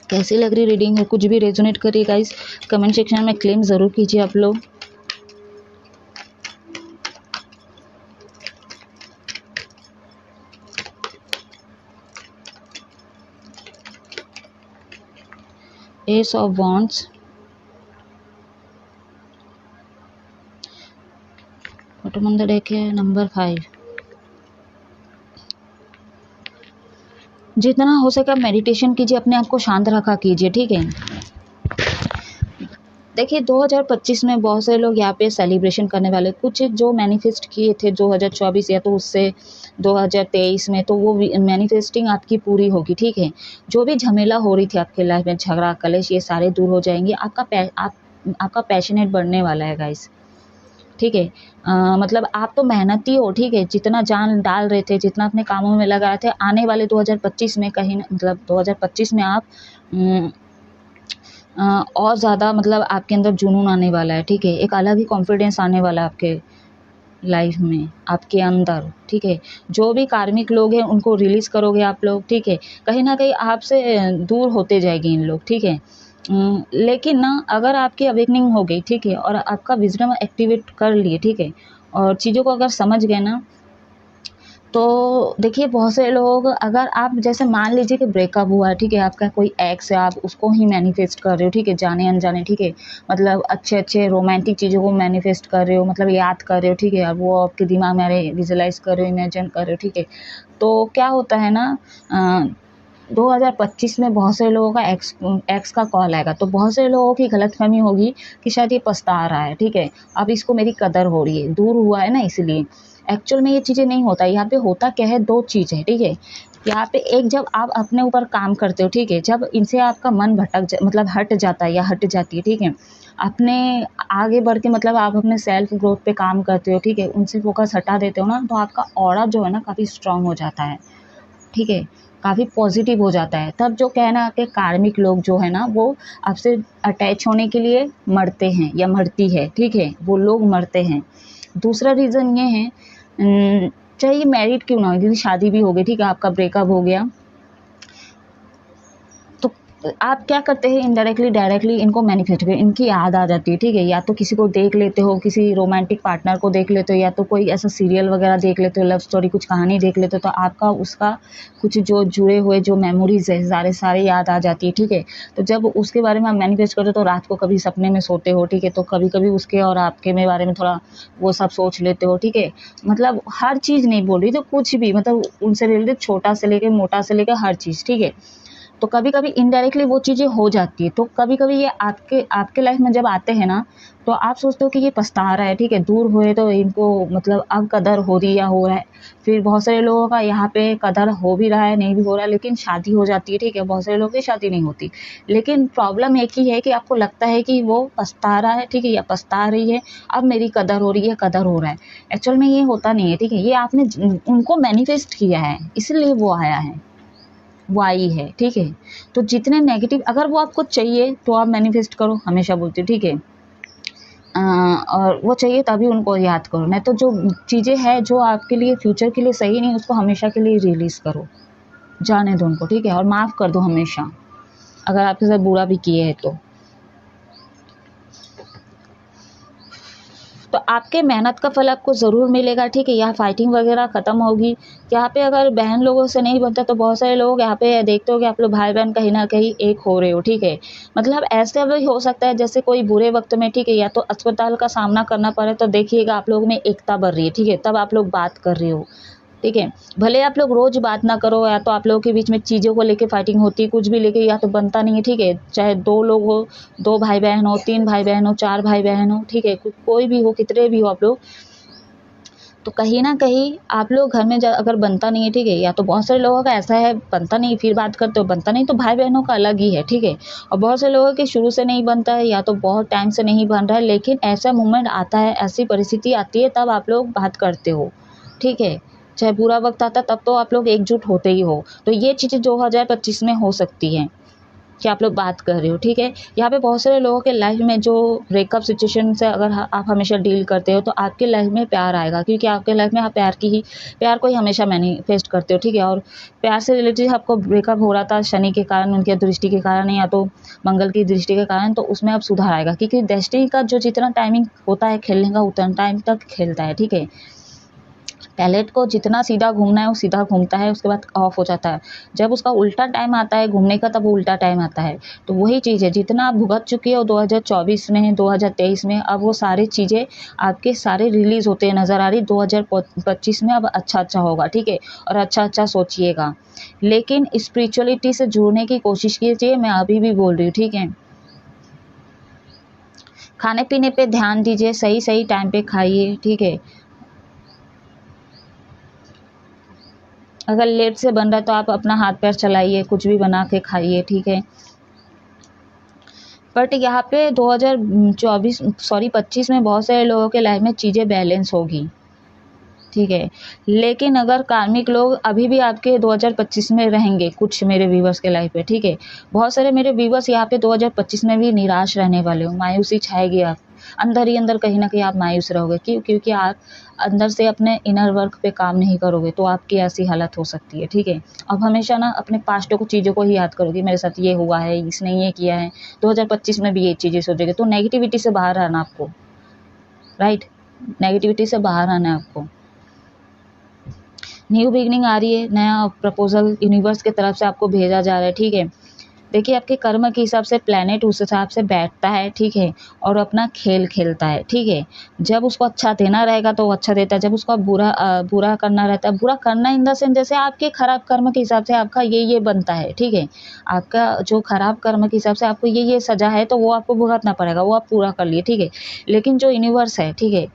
कैसी लग रही रीडिंग है, कुछ भी रेजोनेट करिए गाइस, कमेंट सेक्शन में क्लेम ज़रूर कीजिए आप लोग। S of wands, bottom on the deck है नंबर 5। जितना हो सके मेडिटेशन कीजिए, अपने आप को शांत रखा कीजिए, ठीक है। देखिए 2025 में बहुत सारे लोग यहाँ पे सेलिब्रेशन करने वाले, कुछ जो मैनिफेस्ट किए थे 2024 या तो उससे 2023 में, तो वो मैनिफेस्टिंग आपकी पूरी होगी, ठीक है। जो भी झमेला हो रही थी आपके लाइफ में, झगड़ा कलेश, ये सारे दूर हो जाएंगे, आपका पैशनेट बढ़ने वाला है गाइस, ठीक है। मतलब आप तो मेहनती हो, ठीक है, जितना जान डाल रहे थे, जितना अपने कामों में लगाए थे, आने वाले 2025 में कहीं मतलब 2025 में आप और ज़्यादा मतलब आपके अंदर जुनून आने वाला है, ठीक है। एक अलग ही कॉन्फिडेंस आने वाला है आपके लाइफ में, आपके अंदर, ठीक है। जो भी कार्मिक लोग हैं उनको रिलीज़ करोगे आप लोग, ठीक है। कहीं न कहीं आपसे दूर होते जाएंगे इन लोग, ठीक है। लेकिन ना अगर आपकी अवेकनिंग हो गई, ठीक है, और आपका विज़डम एक्टिवेट कर लिए, ठीक है, और चीज़ों को अगर समझ गए ना, तो देखिए बहुत से लोग, अगर आप जैसे मान लीजिए कि ब्रेकअप हुआ है, ठीक है, आपका कोई एक्स है, आप उसको ही मैनिफेस्ट कर रहे हो, ठीक है, जाने अनजाने, ठीक है, मतलब अच्छे अच्छे रोमांटिक चीज़ों को मैनिफेस्ट कर रहे हो, मतलब याद कर रहे हो, ठीक है, और वो आपके दिमाग में आ रहे, विजुलाइज कर रहे हो, इमेजिन कर रहे हो, ठीक है। तो क्या होता है ना, 2025 में बहुत से लोगों का एक्स एक्स का कॉल आएगा, तो बहुत से लोगों की गलतफहमी होगी कि शायद ये पछता रहा है, ठीक है, अब इसको मेरी कदर हो रही है, दूर हुआ है ना इसलिए। एक्चुअल में ये चीज़ें नहीं होता, यहाँ पे होता क्या है, दो चीज़ है, ठीक है। यहाँ पे एक, जब आप अपने ऊपर काम करते हो, ठीक है, जब इनसे आपका मन मतलब हट जाता है या हट जाती है, ठीक है, अपने आगे बढ़ के मतलब आप अपने सेल्फ ग्रोथ पे काम करते हो, ठीक है, उनसे फोकस हटा देते हो ना, तो आपका ऑरा जो है ना काफ़ी स्ट्रांग हो जाता है, ठीक है, काफ़ी पॉजिटिव हो जाता है। तब जो कहना कि कार्मिक लोग जो है ना वो आपसे अटैच होने के लिए मरते हैं या मरती है, ठीक है, वो लोग मरते हैं। दूसरा रीज़न ये है, चाहे ये मैरिड क्यों ना हो, क्योंकि शादी भी हो गई, ठीक है, आपका ब्रेकअप हो गया, तो आप क्या करते हैं, इनडायरेक्टली डायरेक्टली इनको मैनिफेस्ट करें, इनकी याद आ जाती है, ठीक है, या तो किसी को देख लेते हो, किसी रोमांटिक पार्टनर को देख लेते हो, या तो कोई ऐसा सीरियल वगैरह देख लेते हो, लव स्टोरी कुछ कहानी देख लेते हो, तो आपका उसका कुछ जो जुड़े हुए जो मेमोरीज है सारे याद आ जाती है, ठीक है। तो जब उसके बारे में आप मैनिफेस्ट करते हो तो रात को कभी सपने में सोते हो, ठीक है, तो कभी कभी उसके और आपके में बारे में थोड़ा वो सब सोच लेते हो, ठीक है। मतलब हर चीज़ नहीं बोल रही, तो कुछ भी मतलब उनसे रिलेटेड छोटा से लेकर मोटा से लेकर हर चीज़, ठीक है। तो कभी कभी इनडायरेक्टली वो चीज़ें हो जाती है, तो कभी कभी ये आपके आपके लाइफ में जब आते हैं ना, तो आप सोचते हो कि ये पछता रहा है, ठीक है, दूर हुए तो इनको मतलब अब कदर हो रही या हो रहा है। फिर बहुत सारे लोगों का यहाँ पे कदर हो भी रहा है, नहीं भी हो रहा है, लेकिन शादी हो जाती है, ठीक है, बहुत सारे लोगों की शादी नहीं होती। लेकिन प्रॉब्लम एक ही है कि आपको लगता है कि वो पछता रहा है, ठीक है, या पछता रही है, अब मेरी कदर हो रही है, कदर हो रहा है। एक्चुअल में ये होता नहीं है, ठीक है, ये आपने उनको मैनिफेस्ट किया है, इसलिए वो आया है, वो आई है, ठीक है। तो जितने नेगेटिव, अगर वो आपको चाहिए तो आप मैनिफेस्ट करो, हमेशा बोलती हूँ, ठीक है। और वो चाहिए तभी उनको याद करो, नहीं तो जो चीज़ें हैं जो आपके लिए फ्यूचर के लिए सही नहीं, उसको हमेशा के लिए रिलीज़ करो, जाने दो उनको, ठीक है, और माफ़ कर दो हमेशा, अगर आपके साथ बुरा भी किए हैं तो। तो आपके मेहनत का फल आपको ज़रूर मिलेगा, ठीक है। यहाँ फाइटिंग वगैरह ख़त्म होगी। यहाँ पे अगर बहन लोगों से नहीं बनता तो बहुत सारे लोग यहाँ पे देखते हो कि आप लोग भाई बहन कहीं ना कहीं एक हो रहे हो, ठीक है। मतलब ऐसे भी हो सकता है जैसे कोई बुरे वक्त में, ठीक है, या तो अस्पताल का सामना करना पड़े, तो देखिएगा आप लोग में एकता बढ़ रही है, ठीक है, तब आप लोग बात कर रहे हो, ठीक है। भले आप लोग रोज़ बात ना करो, या तो आप लोगों के बीच में चीज़ों को लेके फाइटिंग होती है, कुछ भी लेके या तो बनता नहीं है, ठीक है, चाहे 2 लोग हो, 2 भाई बहन हो, 3 भाई बहन हो, 4 भाई बहन हो, ठीक है, कोई भी हो, कितने भी हो आप लोग, तो कहीं न कहीं आप लोग घर में अगर बनता नहीं है, ठीक है, या तो बहुत सारे लोगों का ऐसा है बनता नहीं फिर बात करते हो, बनता नहीं तो भाई बहनों का अलग ही है, ठीक है। और बहुत से लोगों के शुरू से नहीं बनता है, या तो बहुत टाइम से नहीं बन रहा है, लेकिन ऐसा मोमेंट आता है, ऐसी परिस्थिति आती है, तब आप लोग बात करते हो, ठीक है। चाहे बुरा वक्त आता है तब तो आप लोग एकजुट होते ही हो। तो ये चीज़ें 2025 में हो सकती हैं कि आप लोग बात कर रहे हो, ठीक है। यहाँ पे बहुत सारे लोगों के लाइफ में जो ब्रेकअप सिचुएशन से अगर आप हमेशा डील करते हो, तो आपके लाइफ में प्यार आएगा, क्योंकि आपके लाइफ में आप प्यार को ही हमेशा मैनिफेस्ट करते हो, ठीक है। और प्यार से रिलेटेड आपको ब्रेकअप हो रहा था शनि के कारण, उनकी दृष्टि के कारण, या तो मंगल की दृष्टि के कारण, तो उसमें अब सुधार आएगा, क्योंकि डेस्टिनी का जो जितना टाइमिंग होता है खेलने का, उतना टाइम तक खेलता है, ठीक है। पैलेट को जितना सीधा घूमना है वो सीधा घूमता है, उसके बाद ऑफ हो जाता है। जब उसका उल्टा टाइम आता है घूमने का, तब वो उल्टा टाइम आता है। तो वही चीज़ है, जितना आप भुगत चुकी हो 2024 में, 2023 में, अब वो सारी चीज़ें आपके सारे रिलीज़ होते हैं नज़र आ रही। 2025 में अब अच्छा होगा, ठीक है, और अच्छा सोचिएगा। लेकिन स्पिरिचुअलिटी से जुड़ने की कोशिश कीजिए, मैं अभी भी बोल रही हूँ, ठीक है। खाने पीने पे ध्यान दीजिए, सही टाइम पे खाइए, ठीक है। अगर लेट से बन रहा है तो आप अपना हाथ पैर चलाइए, कुछ भी बना के खाइए, ठीक है। बट यहाँ पे 25 में बहुत सारे लोगों के लाइफ में चीज़ें बैलेंस होगी, ठीक है। लेकिन अगर कार्मिक लोग अभी भी आपके 2025 में रहेंगे, कुछ मेरे व्यूवर्स के लाइफ पे, ठीक है। बहुत सारे मेरे व्यूवर्स यहाँ पे 2025 में भी निराश रहने वाले हो, मायूसी छाएगी, आप अंदर ही अंदर कहीं ना कहीं आप मायूस रहोगे। क्यों? क्योंकि आप अंदर से अपने इनर वर्क पे काम नहीं करोगे, तो आपकी ऐसी हालत हो सकती है, ठीक है। अब हमेशा ना अपने पास्ट को, चीज़ों को ही याद करोगे, मेरे साथ ये हुआ है, इसने ये किया है, 2025 में भी ये चीज़ें सोचोगे, तो नेगेटिविटी से बाहर आना आपको, राइट, नेगेटिविटी से बाहर आना है आपको। न्यू बिगनिंग आ रही है, नया प्रपोजल यूनिवर्स की तरफ से आपको भेजा जा रहा है, ठीक है। देखिए आपके कर्म के हिसाब से प्लैनेट उस हिसाब से बैठता है, ठीक है, और अपना खेल खेलता है, ठीक है। जब उसको अच्छा देना रहेगा तो वो अच्छा देता है, जब उसको बुरा करना रहता है, बुरा करना इन द सेंस जैसे आपके खराब कर्म के हिसाब से आपका ये बनता है, ठीक है। आपका जो खराब कर्म के हिसाब से आपको ये सजा है, तो वो आपको भुगतना पड़ेगा, वो आप पूरा कर लिए, ठीक है। लेकिन जो यूनिवर्स है, ठीक है,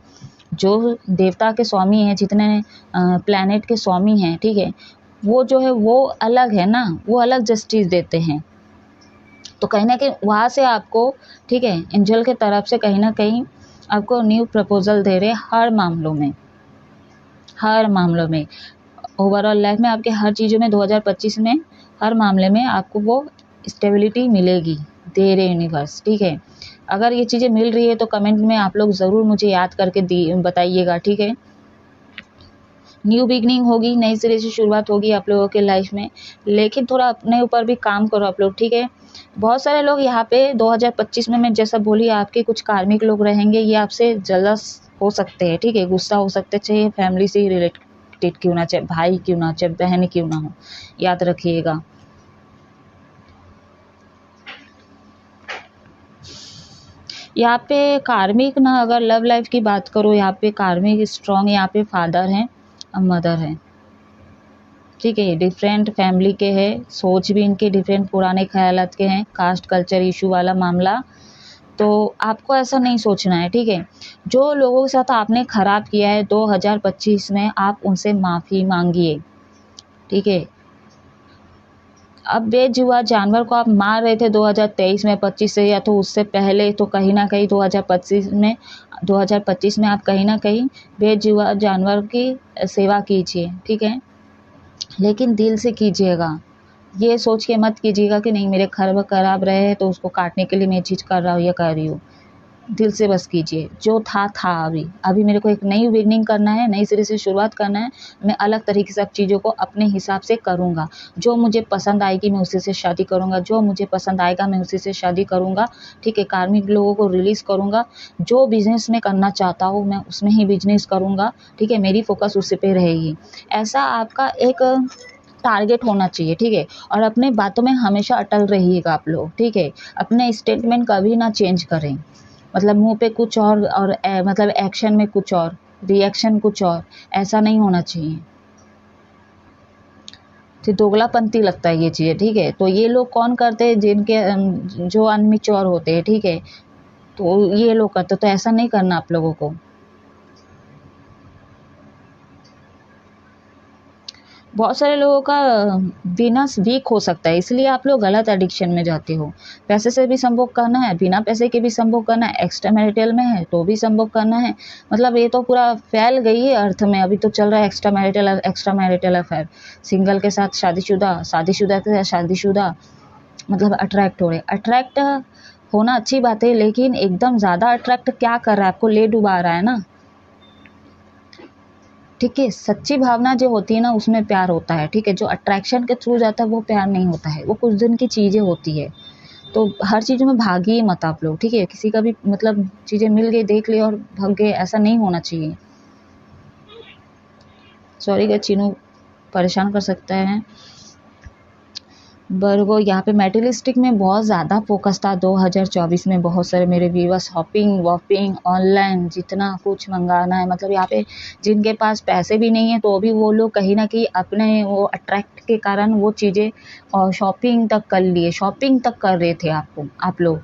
जो देवता के स्वामी हैं, जितने प्लैनेट के स्वामी हैं, ठीक है, वो जो है वो अलग है ना, वो अलग जस्टिस देते हैं। तो कहीं ना कहीं वहाँ से आपको, ठीक है, एंजल के तरफ से कहीं ना कहीं आपको न्यू प्रपोजल दे रहे हैं, हर मामलों में ओवरऑल लाइफ में, आपके हर चीज़ों में 2025 में हर मामले में आपको वो स्टेबिलिटी मिलेगी, दे रहे यूनिवर्स, ठीक है। अगर ये चीज़ें मिल रही है तो कमेंट में आप लोग ज़रूर मुझे याद करके बताइएगा, ठीक है। न्यू बिगनिंग होगी, नई सिरे से शुरुआत होगी आप लोगों के लाइफ में, लेकिन थोड़ा अपने ऊपर भी काम करो आप लोग, ठीक है। बहुत सारे लोग यहाँ पे 2025 में, मैं जैसा बोली, आपके कुछ कार्मिक लोग रहेंगे, ये आपसे जलस हो सकते हैं, ठीक है, गुस्सा हो सकते, चाहे फैमिली से ही रिलेटेड क्यों ना, चाहे भाई क्यों ना, चाहे बहन क्यों ना हो, याद रखिएगा। यहाँ पे कार्मिक ना, अगर लव लाइफ की बात करो, यहाँ पे कार्मिक स्ट्रॉन्ग, यहाँ पे फादर हैं और मदर हैं, ठीक है। डिफरेंट फैमिली के हैं, सोच भी इनके डिफरेंट पुराने ख्यालात के हैं, कास्ट कल्चर इशू वाला मामला। तो आपको ऐसा नहीं सोचना है, ठीक है। जो लोगों के साथ आपने खराब किया है 2025 में, आप उनसे माफ़ी मांगिए, ठीक है। अब बेजुआ जानवर को आप मार रहे थे 2023 में, 25 से, या तो उससे पहले, तो कहीं ना कहीं 2025 में आप कहीं ना कहीं बेजुआ जानवर की सेवा कीजिए, ठीक है। लेकिन दिल से कीजिएगा, ये सोच के मत कीजिएगा कि नहीं मेरे घर खराब रहे हैं तो उसको काटने के लिए मैं चीज़ कर रहा हूँ या कर रही हूँ। दिल से बस कीजिए, जो था अभी मेरे को एक नई बिगनिंग करना है, नई सिरे से शुरुआत करना है, मैं अलग तरीके से सब चीज़ों को अपने हिसाब से करूँगा, जो मुझे पसंद आएगी मैं उसी से शादी करूँगा, जो मुझे पसंद आएगा मैं उसी से शादी करूँगा, ठीक है। कार्मिक लोगों को रिलीज़ करूँगा, जो बिज़नेस में करना चाहता हूँ मैं उसमें ही बिजनेस करूँगा, ठीक है। मेरी फोकस उसी पे रहेगी। ऐसा आपका एक टारगेट होना चाहिए, ठीक है। और अपने बातों में हमेशा अटल रहिएगा आप लोग, ठीक है। अपने स्टेटमेंट कभी ना चेंज करें, मतलब मुंह पे कुछ और मतलब एक्शन में कुछ और, रिएक्शन कुछ और, ऐसा नहीं होना चाहिए। तो दोगलापंती लगता है ये चीज़ें, ठीक है। तो ये लोग कौन करते हैं? जिनके जो अनमिच्योर होते हैं, ठीक है, तो ये लोग करते, तो ऐसा नहीं करना आप लोगों को। बहुत सारे लोगों का बिजनेस वीक हो सकता है, इसलिए आप लोग गलत एडिक्शन में जाते हो। पैसे से भी संभोग करना है, बिना पैसे के भी संभोग करना है, एक्स्ट्रा मैरिटल में है तो भी संभोग करना है, मतलब ये तो पूरा फैल गई है अर्थ में। अभी तो चल रहा है एक्स्ट्रा मैरिटल अफेयर, सिंगल के साथ शादीशुदा, शादीशुदा के साथ शादीशुदा, मतलब अट्रैक्ट हो रहे। अट्रैक्ट होना अच्छी बात है, लेकिन एकदम ज़्यादा अट्रैक्ट क्या कर रहा है? आपको ले डुबा रहा है ना, ठीक है। सच्ची भावना जो होती है ना, उसमें प्यार होता है, ठीक है। जो अट्रैक्शन के थ्रू जाता है वो प्यार नहीं होता है, वो कुछ दिन की चीज़ें होती है। तो हर चीज़ में भागिए मत आप लोग, ठीक है। किसी का भी मतलब चीज़ें मिल गई, देख लिए और भाग गए, ऐसा नहीं होना चाहिए। सॉरी का चीनू परेशान कर सकता है। वर्गो यहाँ पे मेटेरियलिस्टिक में बहुत ज़्यादा फोकस था 2024 में। बहुत सारे मेरे व्यूअर्स शॉपिंग वॉपिंग ऑनलाइन जितना कुछ मंगाना है, मतलब यहाँ पे जिनके पास पैसे भी नहीं है तो भी वो लोग कहीं ना कहीं अपने वो अट्रैक्ट के कारण वो चीज़ें और शॉपिंग तक कर लिए, शॉपिंग तक कर रहे थे आप लोग।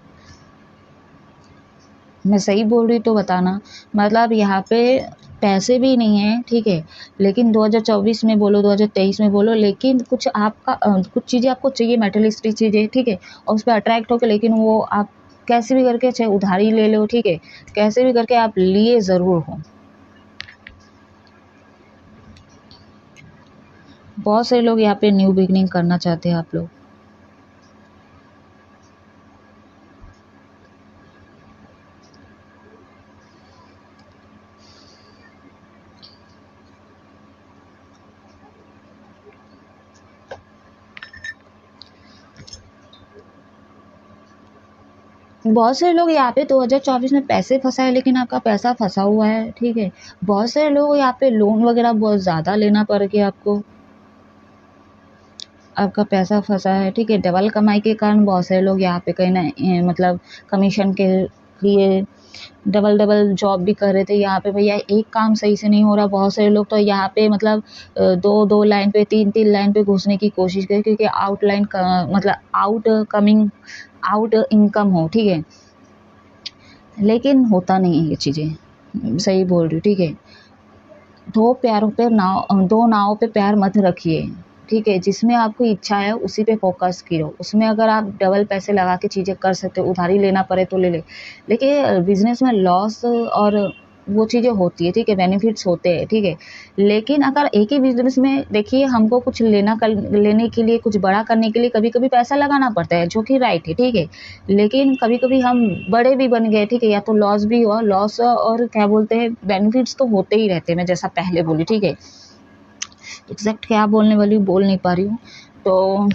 मैं सही बोल रही तो बताना, मतलब यहाँ पे पैसे भी नहीं है, ठीक है। लेकिन 2024 में बोलो, 2023 में बोलो, लेकिन कुछ आपका कुछ चीज़ें आपको चाहिए, मेटेरियलिस्टिक चीज़ें, ठीक है, और उस पर अट्रैक्ट होकर, लेकिन वो आप कैसे भी करके, चाहे उधारी ले लो, ठीक है, कैसे भी करके आप लिए ज़रूर हो। बहुत सारे लोग यहाँ पे न्यू बिगनिंग करना चाहते हैं आप लोग। बहुत सारे लोग यहाँ पे 2024 में पैसे फंसाए, लेकिन आपका पैसा फंसा हुआ है, ठीक है। बहुत सारे लोग यहाँ पे लोन वगैरह बहुत ज़्यादा लेना पड़ गया आपको, आपका पैसा फंसा है, ठीक है। डबल कमाई के कारण बहुत सारे लोग यहाँ पे कहीं ना मतलब कमीशन के लिए डबल डबल जॉब भी कर रहे थे। यहाँ पे भैया एक काम सही से नहीं हो रहा। बहुत सारे लोग तो यहाँ पे मतलब दो दो लाइन पे, तीन तीन लाइन पे घुसने की कोशिश करें, क्योंकि आउटलाइन मतलब आउट कमिंग आउट इनकम हो, ठीक है। लेकिन होता नहीं है ये चीज़ें, सही बोल रही हूँ, ठीक है। दो नाव पे पैर मत रखिए, ठीक है। जिसमें आपको इच्छा है उसी पे फोकस करो। उसमें अगर आप डबल पैसे लगा के चीज़ें कर सकते हो, उधारी लेना पड़े तो ले ले, लेकिन बिजनेस में लॉस और वो चीज़ें होती है, ठीक है। बेनिफिट्स होते हैं, ठीक है। लेकिन अगर एक ही बिजनेस में देखिए, हमको कुछ लेने के लिए, कुछ बड़ा करने के लिए कभी कभी पैसा लगाना पड़ता है, जो कि राइट है, ठीक है। लेकिन कभी कभी हम बड़े भी बन गए, ठीक है, या तो लॉस भी हुआ, लॉस और क्या बोलते हैं बेनिफिट्स तो होते ही रहते हैं। मैं जैसा पहले बोली, ठीक है, एग्जैक्ट क्या बोलने वाली हूँ बोल नहीं पा रही हूँ। तो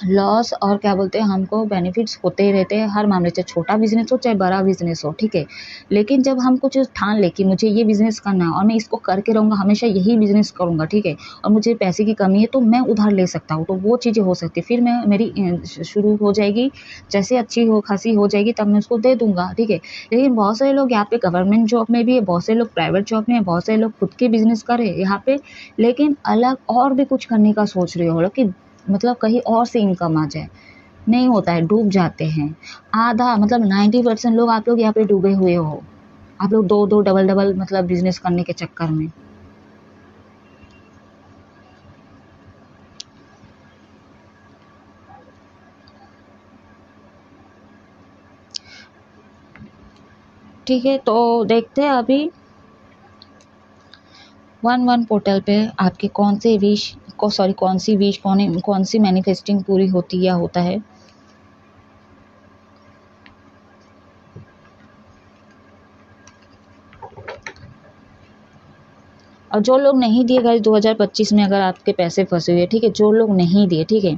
लॉस और क्या बोलते हैं हमको बेनिफिट्स होते ही रहते हैं हर मामले, चाहे छोटा बिजनेस हो चाहे बड़ा बिजनेस हो, ठीक है। लेकिन जब हम कुछ ठान ले कि मुझे ये बिजनेस करना है और मैं इसको करके रहूँगा, हमेशा यही बिजनेस करूँगा, ठीक है, और मुझे पैसे की कमी है तो मैं उधार ले सकता हूँ, तो वो चीज़ें हो सकती है। फिर मैं मेरी शुरू हो जाएगी, जैसे अच्छी हो खासी हो जाएगी तब मैं उसको दे दूंगा, ठीक है। लेकिन बहुत सारे लोग यहाँ पे गवर्नमेंट जॉब में भी है, बहुत सारे लोग प्राइवेट जॉब में है, बहुत सारे लोग खुद के बिजनेस कर रहे हैं यहाँ पे, लेकिन अलग और भी कुछ करने का सोच रहे हो कि मतलब कहीं और से इनकम आ जाए। नहीं होता है, डूब जाते हैं। आधा मतलब 90% लोग आप लोग यहाँ पे डूबे हुए हो, आप लोग दो दो डबल डबल मतलब बिजनेस करने के चक्कर में। ठीक है, तो देखते हैं अभी 1-1 पोर्टल पे आपके कौन सी विश कौन सी मैनिफेस्टिंग पूरी होती या होता है। और जो लोग नहीं दिए गए 2025 में, अगर आपके पैसे फंसे हुए, ठीक है, जो लोग नहीं दिए, ठीक है,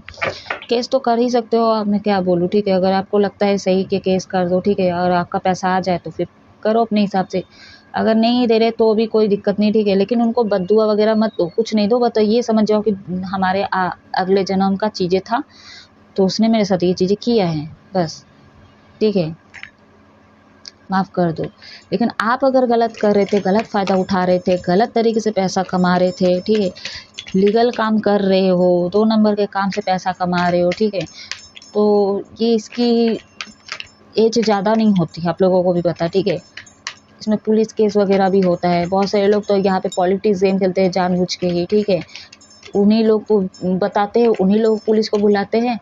केस तो कर ही सकते हो आप। मैं क्या बोलूँ, ठीक है। अगर आपको लगता है सही कि केस कर दो, ठीक है, और आपका पैसा आ जाए तो फिर करो अपने हिसाब से। अगर नहीं दे रहे तो भी कोई दिक्कत नहीं, ठीक है। लेकिन उनको बद्दुआ वगैरह मत दो, कुछ नहीं दो, बस ये समझ जाओ कि हमारे अगले जन्म का चीज़ें था, तो उसने मेरे साथ ये चीज़ें किया है, बस, ठीक है, माफ़ कर दो। लेकिन आप अगर गलत कर रहे थे, गलत फ़ायदा उठा रहे थे, गलत तरीके से पैसा कमा रहे थे, ठीक है, लीगल काम कर रहे हो, 2 नंबर के काम से पैसा कमा रहे हो, ठीक है, तो ये इसकी एज ज़्यादा नहीं होती, आप लोगों को भी पता, ठीक है। इसमें पुलिस केस वगैरह भी होता है। बहुत सारे लोग तो यहाँ पे पॉलिटिक्स गेम खेलते हैं जानबूझ के ही, ठीक है। उन्हीं लोग को बताते हैं, उन्हीं लोग पुलिस को बुलाते हैं,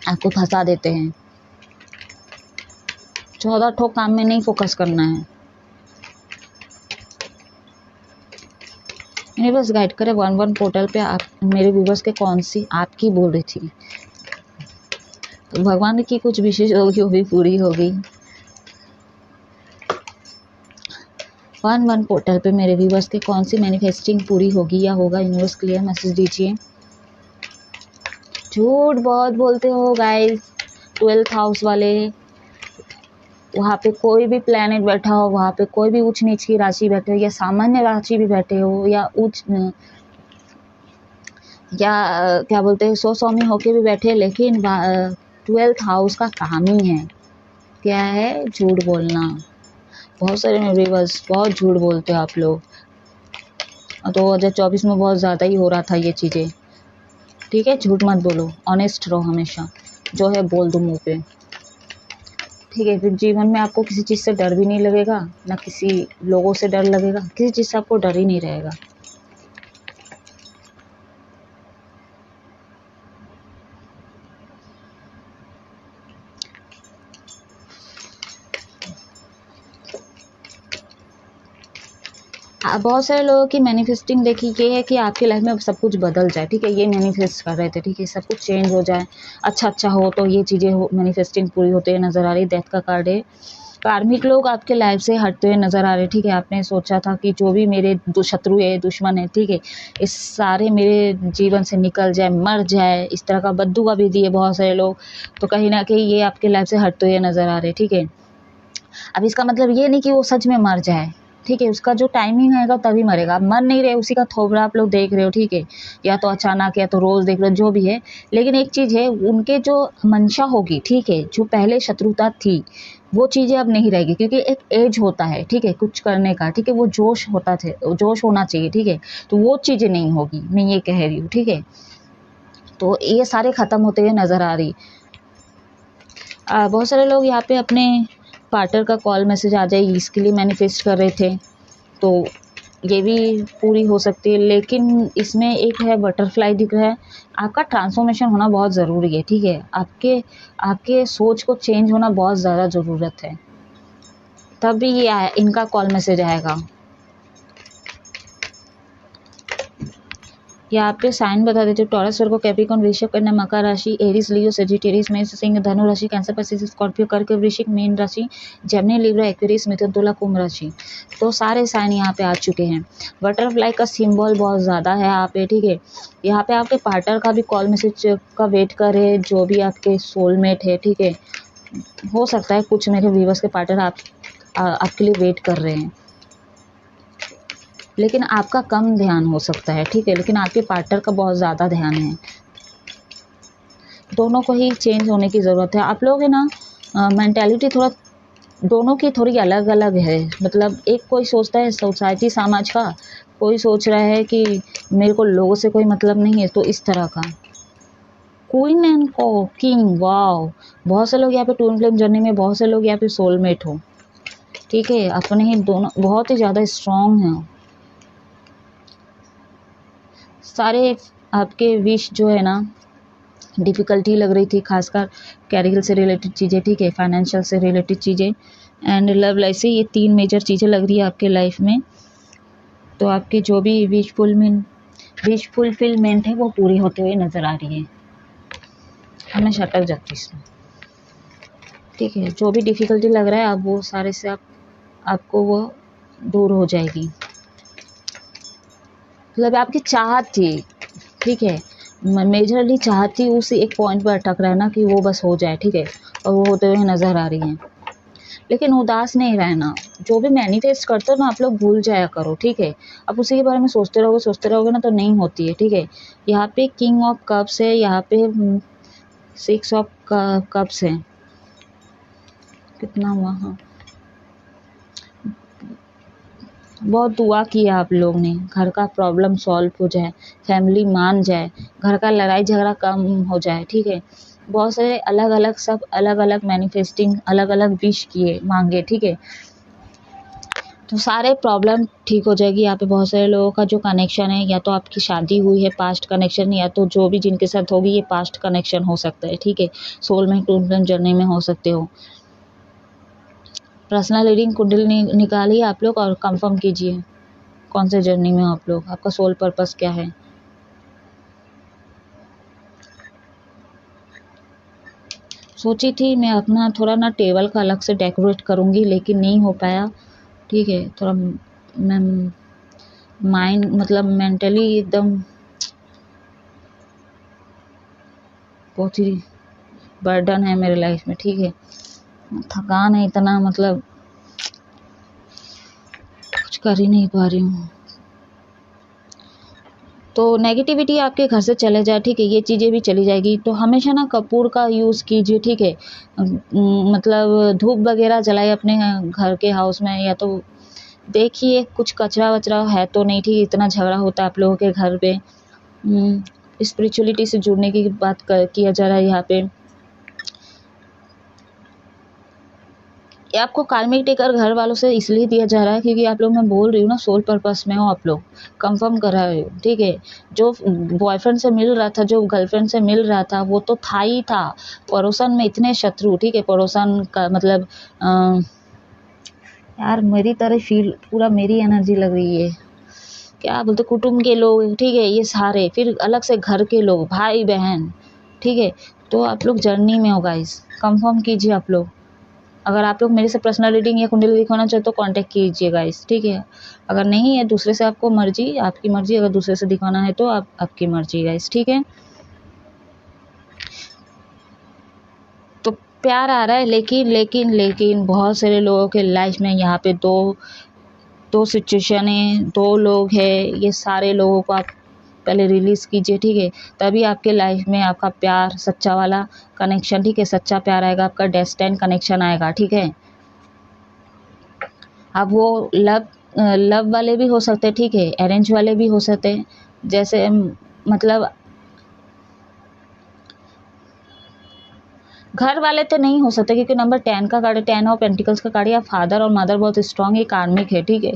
आपको फंसा देते हैं। 14 ठो काम में नहीं फोकस करना है। यूनिवर्स गाइड करे 1-1 पोर्टल पे आप मेरे व्यूवर्स के कौन सी आपकी बोल रही थी, तो भगवान की कुछ विशेष होगी, वो भी पूरी होगी। 1-1 पोर्टल पे मेरे व्यूवर्स के कौन सी मैनिफेस्टिंग पूरी होगी या होगा, यूनिवर्स क्लियर मैसेज दीजिए। झूठ बहुत बोलते हो गाइस, 12th हाउस वाले। वहाँ पे कोई भी प्लैनेट बैठा हो, वहाँ पे कोई भी ऊंच नीच की राशि बैठे हो या सामान्य राशि भी बैठे हो, या क्या बोलते हैं 100 में होके भी बैठे, लेकिन 12th हाउस का काम ही है क्या है, झूठ बोलना। बहुत सारे व्यूअर्स बहुत झूठ बोलते हो आप लोग। 2024 में बहुत ज़्यादा ही हो रहा था ये चीज़ें, ठीक है। झूठ मत बोलो, ऑनेस्ट रहो हमेशा, जो है बोल दो मुँह पे, ठीक है। फिर जीवन में आपको किसी चीज़ से डर भी नहीं लगेगा, ना किसी लोगों से डर लगेगा, किसी चीज़ से आपको डर ही नहीं रहेगा। बहुत सारे लोगों की मैनिफेस्टिंग देखिए ये है कि आपकी लाइफ में सब कुछ बदल जाए, ठीक है, ये मैनिफेस्ट कर रहे थे, ठीक है, सब कुछ चेंज हो जाए, अच्छा हो, तो ये चीज़ें हो मैनिफेस्टिंग पूरी होते हुए नज़र आ रही। डेथ का कार्ड है। कार्मिक लोग आपके लाइफ से हटते हुए नज़र आ रहे हैं, ठीक है। आपने सोचा था कि जो भी मेरे शत्रु है, दुश्मन है, ठीक है, इस सारे मेरे जीवन से निकल जाए, मर जाए, इस तरह का बद्दुआ भी दिए बहुत सारे लोग, तो कहीं ना कहीं ये आपके लाइफ से हटते हुए नज़र आ रहे हैं, ठीक है। अब इसका मतलब ये नहीं कि वो सच में मर जाए, ठीक है, उसका जो टाइमिंग आएगा तभी मरेगा। अब मर नहीं रहे, उसी का थोबड़ा आप लोग देख रहे हो, ठीक है, या तो अचानक या तो रोज़ देख रहे हो, जो भी है। लेकिन एक चीज़ है, उनके जो मंशा होगी, ठीक है, जो पहले शत्रुता थी वो चीज़ें अब नहीं रहेगी, क्योंकि एक एज होता है, ठीक है, कुछ करने का, ठीक है, वो जोश होता थे, जोश होना चाहिए, ठीक है, तो वो चीज़ें नहीं होगी, मैं ये कह रही हूँ, ठीक है। तो ये सारे ख़त्म होते हुए नज़र आ रही। बहुत सारे लोग यहाँ पे अपने पार्टनर का कॉल मैसेज आ जाएगी इसके लिए मैनिफेस्ट कर रहे थे, तो ये भी पूरी हो सकती है। लेकिन इसमें एक है बटरफ्लाई दिख रहा है, आपका ट्रांसफॉर्मेशन होना बहुत ज़रूरी है, ठीक है, आपके सोच को चेंज होना बहुत ज़्यादा ज़रूरत है, तभी ये इनका कॉल मैसेज आएगा। यहाँ पे साइन बता देते हो, टॉरस, वर्गो, कैप्रिकॉर्न, वृषभ, कन्या, मकर राशि, एरिस, लियो, सेजिटेरियस, मेष, सिंह, धनु राशि, कैंसर, पैसिफिक, स्कॉर्पियो, कर्क, वृश्चिक, मीन राशि, जेमिनी, लिब्रा, एक्वेरियस, मिथुन, तुला, कुंभ राशि। तो सारे साइन यहाँ पे आ चुके हैं। बटरफ्लाई का सिंबल बहुत ज़्यादा है यहाँ पे, ठीक है। यहाँ पे आपके पार्टनर का भी कॉल मैसेज का वेट कर रहे हैं, जो भी आपके सोलमेट है, ठीक है। हो सकता है कुछ मेरे व्यूअर्स के पार्टनर आपके लिए वेट कर रहे हैं, लेकिन आपका कम ध्यान हो सकता है, ठीक है, लेकिन आपके पार्टनर का बहुत ज़्यादा ध्यान है। दोनों को ही चेंज होने की ज़रूरत है। आप लोग है ना, मेंटालिटी थोड़ा दोनों की थोड़ी अलग अलग है। मतलब एक कोई सोचता है सोसाइटी समाज का, कोई सोच रहा है कि मेरे को लोगों से कोई मतलब नहीं है, तो इस तरह का। क्वीन एंड किंग, वाओ, बहुत से लोग यहाँ पे ट्विन फ्लेम जर्नी में, बहुत से लोग यहाँ पे सोलमेट हो, ठीक है, अपने ही दोनों बहुत ही ज़्यादा स्ट्रॉन्ग हैं। सारे आपके विश जो है ना, डिफ़िकल्टी लग रही थी, खासकर कैरियर से रिलेटेड चीज़ें, ठीक है, फाइनेंशियल से रिलेटेड चीज़ें एंड लव लाइफ से, ये 3 मेजर चीज़ें लग रही है आपके लाइफ में। तो आपके जो भी विश फुलफिलमेंट है वो पूरी होते हुए नज़र आ रही है। हमेशा अटक जाती इसमें, ठीक है। जो भी डिफ़िकल्टी लग रहा है, आप वो सारे से आपको वो दूर हो जाएगी। मतलब आपकी चाहत थी, ठीक है, मेजरली चाहत थी, उस एक पॉइंट पर अटक रहा है ना कि वो बस हो जाए, ठीक है, और वो होते हुए नज़र आ रही हैं। लेकिन उदास नहीं रहना, जो भी मैनिफेस्ट करते हो ना आप लोग, भूल जाया करो, ठीक है। अब उसी के बारे में सोचते रहोगे ना, तो नहीं होती है, ठीक है। यहाँ पे किंग ऑफ कप्स है, यहाँ पे 6 ऑफ कप्स है, कितना हुआ, हाँ, बहुत दुआ किया आप लोग ने, घर का प्रॉब्लम सॉल्व हो जाए, फैमिली मान जाए, घर का लड़ाई झगड़ा कम हो जाए, ठीक है। बहुत सारे अलग अलग, सब अलग अलग मैनिफेस्टिंग, अलग अलग विश किए, मांगे, ठीक है, तो सारे प्रॉब्लम ठीक हो जाएगी। यहाँ पे बहुत सारे लोगों का जो कनेक्शन है, या तो आपकी शादी हुई है, पास्ट कनेक्शन, या तो जो भी जिनके साथ होगी ये पास्ट कनेक्शन हो सकता है, ठीक है, सोल में, ट्विन फ्लेम जर्नी में हो सकते हो। पर्सनल रीडिंग कुंडली निकालिए आप लोग और कंफर्म कीजिए कौन से जर्नी में हो आप लोग, आपका सोल पर्पस क्या है। सोची थी मैं अपना थोड़ा ना टेबल का अलग से डेकोरेट करूँगी, लेकिन नहीं हो पाया, ठीक है। थोड़ा मैं माइंड मतलब मेंटली एकदम बहुत ही बर्डन है मेरे लाइफ में, ठीक है, थकान है इतना, मतलब कुछ कर ही नहीं पा रही हूँ। तो नेगेटिविटी आपके घर से चले जाए, ठीक है, ये चीज़ें भी चली जाएगी। तो हमेशा ना कपूर का यूज़ कीजिए, ठीक है, मतलब धूप वगैरह जलाए अपने घर के हाउस में, या तो देखिए कुछ कचरा वचरा है तो नहीं, ठीक, इतना झगड़ा होता है आप लोगों के घर पे। स्पिरिचुअलिटी से जुड़ने की बात किया जा रहा है यहाँ पे। ये आपको कार्मिक टेकर घर वालों से इसलिए दिया जा रहा है क्योंकि आप लोग, मैं बोल रही हूँ ना, सोल पर्पस में हो आप लोग, कंफर्म कर रहे हो, ठीक है। जो बॉयफ्रेंड से मिल रहा था, जो गर्लफ्रेंड से मिल रहा था, वो तो था ही था, पड़ोसन में इतने शत्रु, ठीक है, पड़ोसन का मतलब यार मेरी तरह फील, पूरा मेरी एनर्जी लग रही है। क्या बोलते, कुटुंब के लोग, ठीक है, ये सारे, फिर अलग से घर के लोग, भाई बहन, ठीक है। तो आप लोग जर्नी में हो गाइस, कंफर्म कीजिए आप लोग। अगर आप लोग मेरे से पर्सनल रीडिंग या कुंडली दिखाना चाहते तो कांटेक्ट कीजिए गाइस, ठीक है। अगर नहीं है दूसरे से, आपको मर्जी, आपकी मर्जी, अगर दूसरे से दिखाना है तो आपकी मर्जी गाइस, ठीक है। तो प्यार आ रहा है, लेकिन लेकिन लेकिन बहुत सारे लोगों के लाइफ में यहाँ पे दो दो सिचुएशन है, दो लोग हैं, ये सारे लोगों को आप पहले रिलीज़ कीजिए, ठीक है। तभी आपके लाइफ में आपका प्यार, सच्चा वाला कनेक्शन, ठीक है, सच्चा प्यार आएगा, आपका डेस्टिनी कनेक्शन आएगा, ठीक है। अब वो लव वाले भी हो सकते हैं, ठीक है, अरेंज वाले भी हो सकते हैं। जैसे मतलब घर वाले तो नहीं हो सकते, क्योंकि नंबर 10 का कार्ड है, 10 और पेंटिकल्स का कार्ड है। फादर और मदर बहुत स्ट्रांग है, कार्मिक है, ठीक है।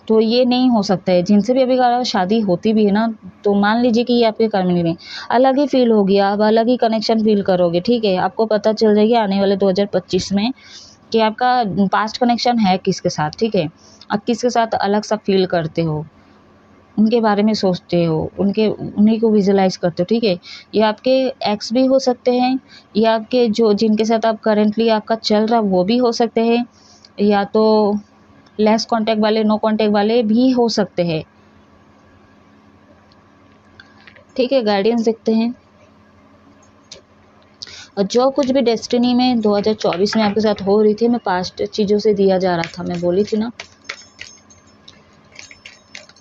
तो ये नहीं हो सकता है। जिनसे भी अभी शादी होती भी है ना, तो मान लीजिए कि ये आपके कर्मणी में अलग ही फील होगी, आप अलग ही कनेक्शन फील करोगे, ठीक है। आपको पता चल जाएगी आने वाले 2025 में कि आपका पास्ट कनेक्शन है किसके साथ, ठीक है। आप किसके साथ अलग सा फील करते हो, उनके बारे में सोचते हो, उन्हीं को विजुलाइज करते हो, ठीक है। ये आपके एक्स भी हो सकते हैं, या आपके जो जिनके साथ आप करेंटली आपका चल रहा वो भी हो सकते हैं, या तो लेस कांटेक्ट वाले, नो कांटेक्ट वाले भी हो सकते हैं, ठीक है। गाइडेंस देखते हैं। और जो कुछ भी डेस्टिनी में 2024 में आपके साथ हो रही थी, मैं पास्ट चीज़ों से दिया जा रहा था, मैं बोली थी ना।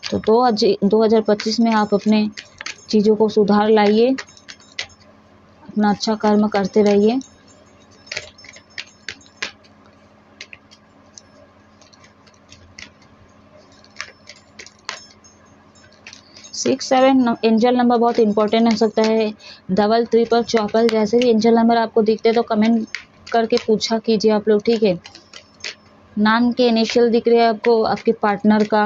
तो 2025 में आप अपने चीज़ों को सुधार लाइए, अपना अच्छा कर्म करते रहिए। सिक्स सेवन एंजल नंबर बहुत इंपॉर्टेंट हो सकता है। डबल, ट्रिपल, चौपल जैसे भी एंजल नंबर आपको दिखते हैं तो कमेंट करके पूछा कीजिए आप लोग, ठीक है। नाम के इनिशियल दिख रहे हैं आपको, आपके पार्टनर का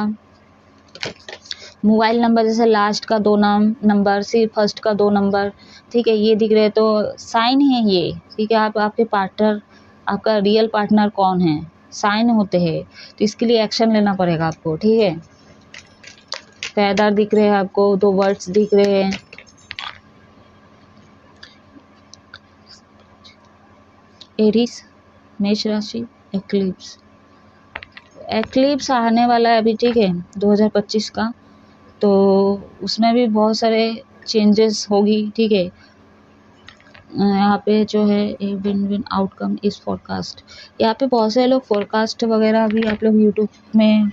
मोबाइल नंबर, जैसे लास्ट का 2 नंबर, सिर्फ फर्स्ट का 2 नंबर, ठीक है, ये दिख रहे हैं तो साइन है ये, ठीक है। आपके पार्टनर, आपका रियल पार्टनर कौन है, साइन होते हैं, तो इसके लिए एक्शन लेना पड़ेगा आपको, ठीक है। पैदार दिख रहे हैं आपको, 2 वर्ड्स दिख रहे हैं। एरीज, मेष राशि, एक्लिप्स आने वाला है अभी, ठीक है, 2025 का। तो उसमें भी बहुत सारे चेंजेस होगी, ठीक है। यहाँ पे जो है ए विन विन आउटकम इस फोरकास्ट, यहाँ पे बहुत सारे लोग फोरकास्ट वगैरह भी आप लोग यूट्यूब में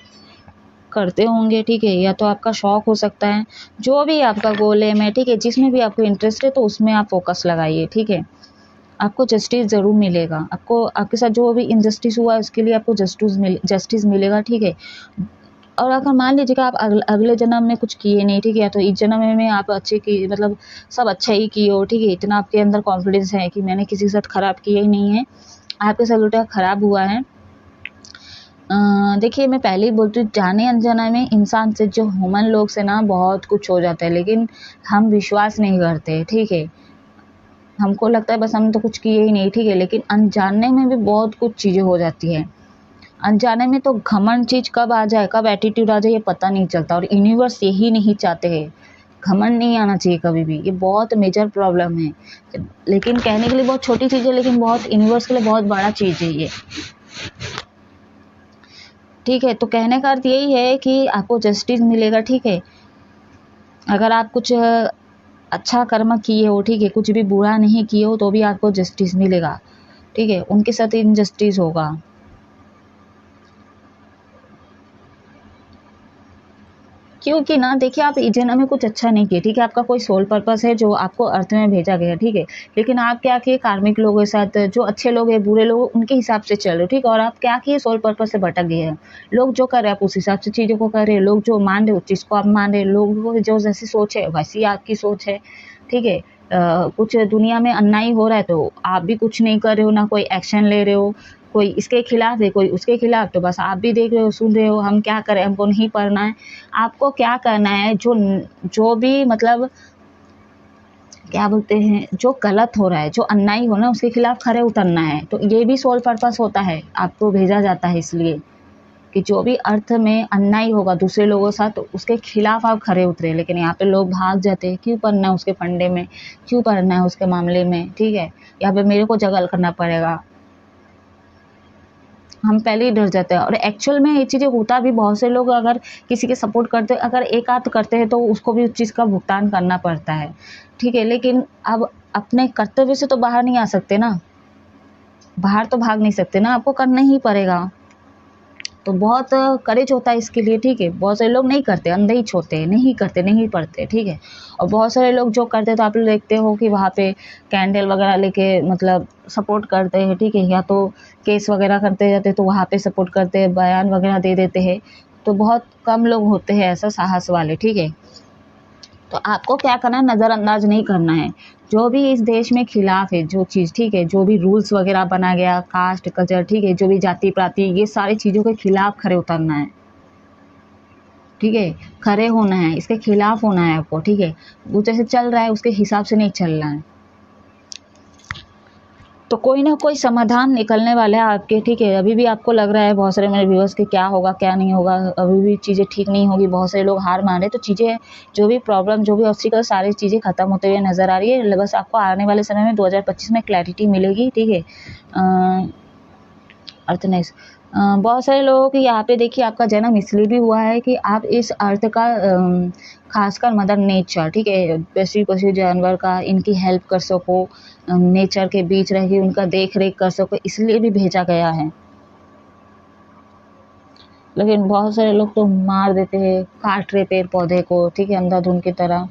करते होंगे, ठीक है। या तो आपका शौक हो सकता है, जो भी आपका गोल है में, ठीक है, जिसमें भी आपको इंटरेस्ट है तो उसमें आप फोकस लगाइए, ठीक है। आपको जस्टिस ज़रूर मिलेगा, आपको आपके साथ जो भी इनजस्टिस हुआ है उसके लिए आपको जस्टिस मिलेगा, ठीक है। और अगर मान लीजिए कि आप अगले जन्म में कुछ किए नहीं, ठीक है, तो इस जन्म में आप अच्छे की, मतलब सब अच्छा ही किए हो, ठीक है। इतना आपके अंदर कॉन्फिडेंस है कि मैंने किसी के साथ ख़राब किया ही नहीं है, आपके साथ उल्टा ख़राब हुआ है। देखिए, मैं पहले ही बोलती हूँ, जाने अनजाने में इंसान से, जो ह्यूमन लोग से ना बहुत कुछ हो जाता है, लेकिन हम विश्वास नहीं करते, ठीक है। हमको लगता है बस हमने तो कुछ किए ही नहीं, ठीक है, लेकिन अनजाने में भी बहुत कुछ चीज़ें हो जाती है। अनजाने में तो घमंड चीज़ कब आ जाए, कब एटीट्यूड आ जाए, ये पता नहीं चलता, और यूनिवर्स यही नहीं चाहते हैं। घमंड नहीं आना चाहिए कभी भी, ये बहुत मेजर प्रॉब्लम है। लेकिन कहने के लिए बहुत छोटी चीज़ है, लेकिन बहुत यूनिवर्स के लिए बहुत बड़ा चीज़ है ये, ठीक है। तो कहने का अर्थ यही है कि आपको जस्टिस मिलेगा, ठीक है। अगर आप कुछ अच्छा कर्म किए हो, ठीक है, कुछ भी बुरा नहीं किए हो, तो भी आपको जस्टिस मिलेगा, ठीक है। उनके साथ इनजस्टिस होगा, क्योंकि ना देखिए, आप इस जन्म में कुछ अच्छा नहीं किए, ठीक है। आपका कोई सोल पर्पस है जो आपको अर्थ में भेजा गया, ठीक है। लेकिन आप क्या किए, कार्मिक लोगों के साथ, जो अच्छे लोग हैं, बुरे लोग, उनके हिसाब से चल रहे हो, ठीक है। और आप क्या किए, सोल पर्पस से भटक गए हैं। लोग जो कर रहे हैं आप उस हिसाब से चीज़ों को कर रहे हैं, लोग जो मान रहे हो उस चीज़ को आप मान रहे हैं, लोगों की जो जैसी सोच है वैसी आपकी सोच है, ठीक है। कुछ दुनिया में अन्याय हो रहा है तो आप भी कुछ नहीं कर रहे हो, ना कोई एक्शन ले रहे हो। कोई इसके खिलाफ है, कोई उसके खिलाफ, तो बस आप भी देख रहे हो, सुन रहे हो, हम क्या करें, हमको नहीं पढ़ना है। आपको क्या करना है, जो भी मतलब क्या बोलते हैं, जो गलत हो रहा है, जो अन्याय हो ना, उसके खिलाफ खड़े उतरना है। तो ये भी सोल पर्पस होता है, आपको भेजा जाता है इसलिए, कि जो भी अर्थ में अन्याय होगा दूसरे लोगों के साथ, तो उसके खिलाफ आप खरे उतरे। लेकिन यहाँ पे लोग भाग जाते हैं, क्यों पढ़ना है उसके फंडे में, क्यों पढ़ना है उसके मामले में, ठीक है, यहाँ पे मेरे को जगल करना पड़ेगा। हम पहले ही डर जाते हैं। और एक्चुअल में ये चीज़ें होता भी, बहुत से लोग अगर किसी के सपोर्ट करते, अगर एक आध करते हैं तो उसको भी उस चीज़ का भुगतान करना पड़ता है, ठीक है। लेकिन अब अपने कर्तव्य से तो बाहर नहीं आ सकते ना, बाहर तो भाग नहीं सकते ना, आपको करना ही पड़ेगा। तो बहुत करेज होता है इसके लिए, ठीक है। बहुत सारे लोग नहीं करते, अंधे ही छोड़ते हैं, नहीं करते, नहीं पढ़ते, ठीक है। और बहुत सारे लोग जो करते, तो आप लोग देखते हो कि वहाँ पे कैंडल वगैरह लेके मतलब सपोर्ट करते हैं, ठीक है, या तो केस वगैरह करते जाते तो वहाँ पे सपोर्ट करते हैं, बयान वगैरह दे देते हैं। तो बहुत कम लोग होते हैं ऐसा साहस वाले, ठीक है। तो आपको क्या करना है, नज़रअंदाज नहीं करना है जो भी इस देश में खिलाफ है जो चीज़, ठीक है, जो भी रूल्स वगैरह बना गया, कास्ट कल्चर, ठीक है, जो भी जाति पाति, ये सारी चीज़ों के खिलाफ खड़े उतरना है, ठीक है, खड़े होना है, इसके खिलाफ होना है आपको, ठीक है। वो जैसे चल रहा है उसके हिसाब से नहीं चलना है। तो कोई ना कोई समाधान निकलने वाला है आपके, ठीक है। अभी भी आपको लग रहा है बहुत सारे मेरे व्यूअर्स के क्या होगा क्या नहीं होगा, अभी भी चीज़ें ठीक नहीं होगी, बहुत सारे लोग हार मान रहे, तो चीज़ें जो भी प्रॉब्लम, जो भी ऑब्स्टिकल, सारी चीज़ें खत्म होते हुए नज़र आ रही है। बस आपको आने वाले समय में 2025 में क्लैरिटी मिलेगी, ठीक है। अर्थनेस, बहुत सारे लोगों के यहाँ पे देखिए आपका जन्म इसलिए भी हुआ है कि आप इस अर्थ का खासकर मदर नेचर, ठीक है, पशु पशु जानवर का, इनकी हेल्प कर सको, नेचर के बीच रह के उनका देख रेख कर सको, इसलिए भी भेजा गया है। लेकिन बहुत सारे लोग तो मार देते हैं, काट रहे पेड़ पौधे को, ठीक है, अंधाधुंध की तरह।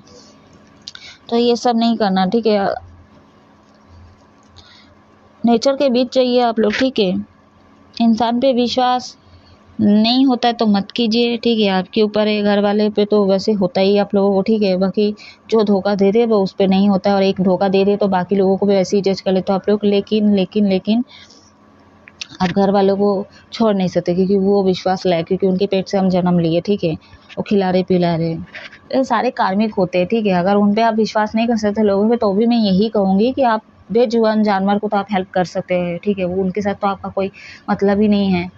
तो ये सब नहीं करना, ठीक है। नेचर के बीच चाहिए आप लोग, ठीक है। इंसान पे विश्वास नहीं होता है तो मत कीजिए, ठीक है, आपके ऊपर है। घर वाले पे तो वैसे होता ही आप लोगों को, ठीक है। बाकी जो धोखा दे दे वो उस पे नहीं होता है, और एक धोखा दे दे तो बाकी लोगों को भी वैसे ही जज कर ले तो आप लोग। लेकिन आप घर वालों को छोड़ नहीं सकते, क्योंकि वो विश्वास लायक, क्योंकि उनके पेट से हम जन्म लिए, ठीक है, वो खिला रहे पिला रहे, ये सारे कार्मिक होते हैं, ठीक है। अगर उन पे आप विश्वास नहीं कर सकते लोगों पे, तो भी मैं यही कहूँगी कि आप बेजुबान जानवर को तो आप हेल्प कर सकते हैं, ठीक है। वो उनके साथ तो आपका कोई मतलब ही नहीं है,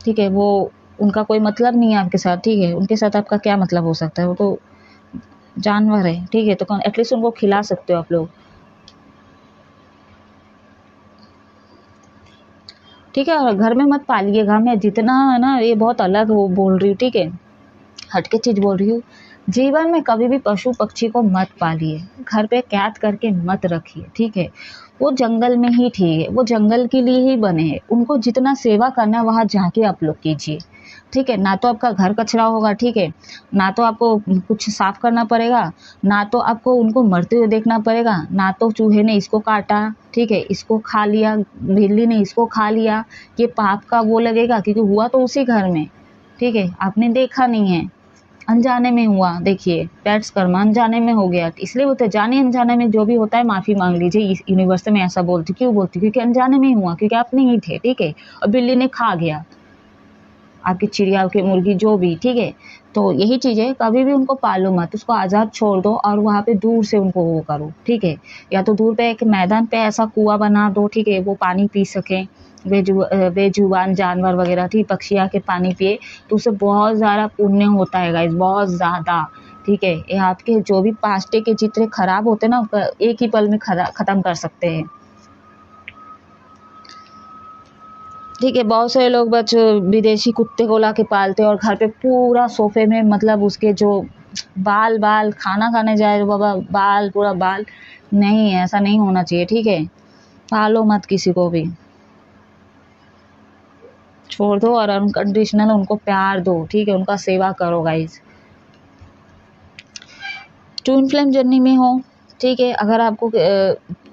ठीक है, वो उनका कोई मतलब नहीं है आपके साथ, ठीक है। उनके साथ आपका क्या मतलब हो सकता है, वो तो जानवर है, ठीक है। तो एटलीस्ट उनको खिला सकते हो आप लोग, ठीक है। और घर में मत पालिए, घर में जितना है ना, ये बहुत अलग वो बोल रही हूँ, ठीक है, हटके चीज़ बोल रही हूँ। जीवन में कभी भी पशु पक्षी को मत पालिए, घर पे कैद करके मत रखिए, ठीक है। वो जंगल में ही ठीक है, वो जंगल के लिए ही बने हैं, उनको जितना सेवा करना है वहाँ जाके आप लोग कीजिए, ठीक है। ना तो आपका घर कचरा होगा, ठीक है, ना तो आपको कुछ साफ करना पड़ेगा, ना तो आपको उनको मरते हुए देखना पड़ेगा, ना तो चूहे ने इसको काटा, ठीक है, इसको खा लिया, बिल्ली ने इसको खा लिया, ये पाप का वो लगेगा, क्योंकि हुआ तो उसी घर में, ठीक है, आपने देखा नहीं है, अनजाने में हुआ। देखिए पेट्स कर्म अनजाने में हो गया, इसलिए बोलते जाने अनजाने में जो भी होता है माफ़ी मांग लीजिए। इस यूनिवर्स में ऐसा बोलती, क्यों बोलती, क्योंकि अनजाने में ही हुआ, क्योंकि आप नहीं थे, ठीक है, और बिल्ली ने खा गया आपकी चिड़िया की मुर्गी जो भी, ठीक है। तो यही चीज़ है, कभी भी उनको पालो मत, उसको आज़ाद छोड़ दो, और वहाँ पे दूर से उनको वो करो, ठीक है। या तो दूर पे एक मैदान पे ऐसा कुआं बना दो, ठीक है, वो पानी पी सकें, बेजुबान जानवर वगैरह, ठीक, पक्षी आके पानी पिए, तो उससे बहुत ज़्यादा पुण्य होता है गाइस, बहुत ज़्यादा, ठीक है। ये आपके जो भी पास्टे के चित्र खराब होते हैं ना, एक ही पल में ख़त्म कर सकते हैं, ठीक है। बहुत सारे लोग बस विदेशी कुत्ते को ला के पालते हैं, और घर पे पूरा सोफे में मतलब उसके जो बाल खाना खाने जाए तो बाबा बाल, पूरा बाल, नहीं, ऐसा नहीं होना चाहिए, ठीक है। पालो मत किसी को भी, छोड़ दो, और अनकंडीशनल उनको प्यार दो, ठीक है, उनका सेवा करो गाइज। ट्विन फ्लेम जर्नी में हो, ठीक है, अगर आपको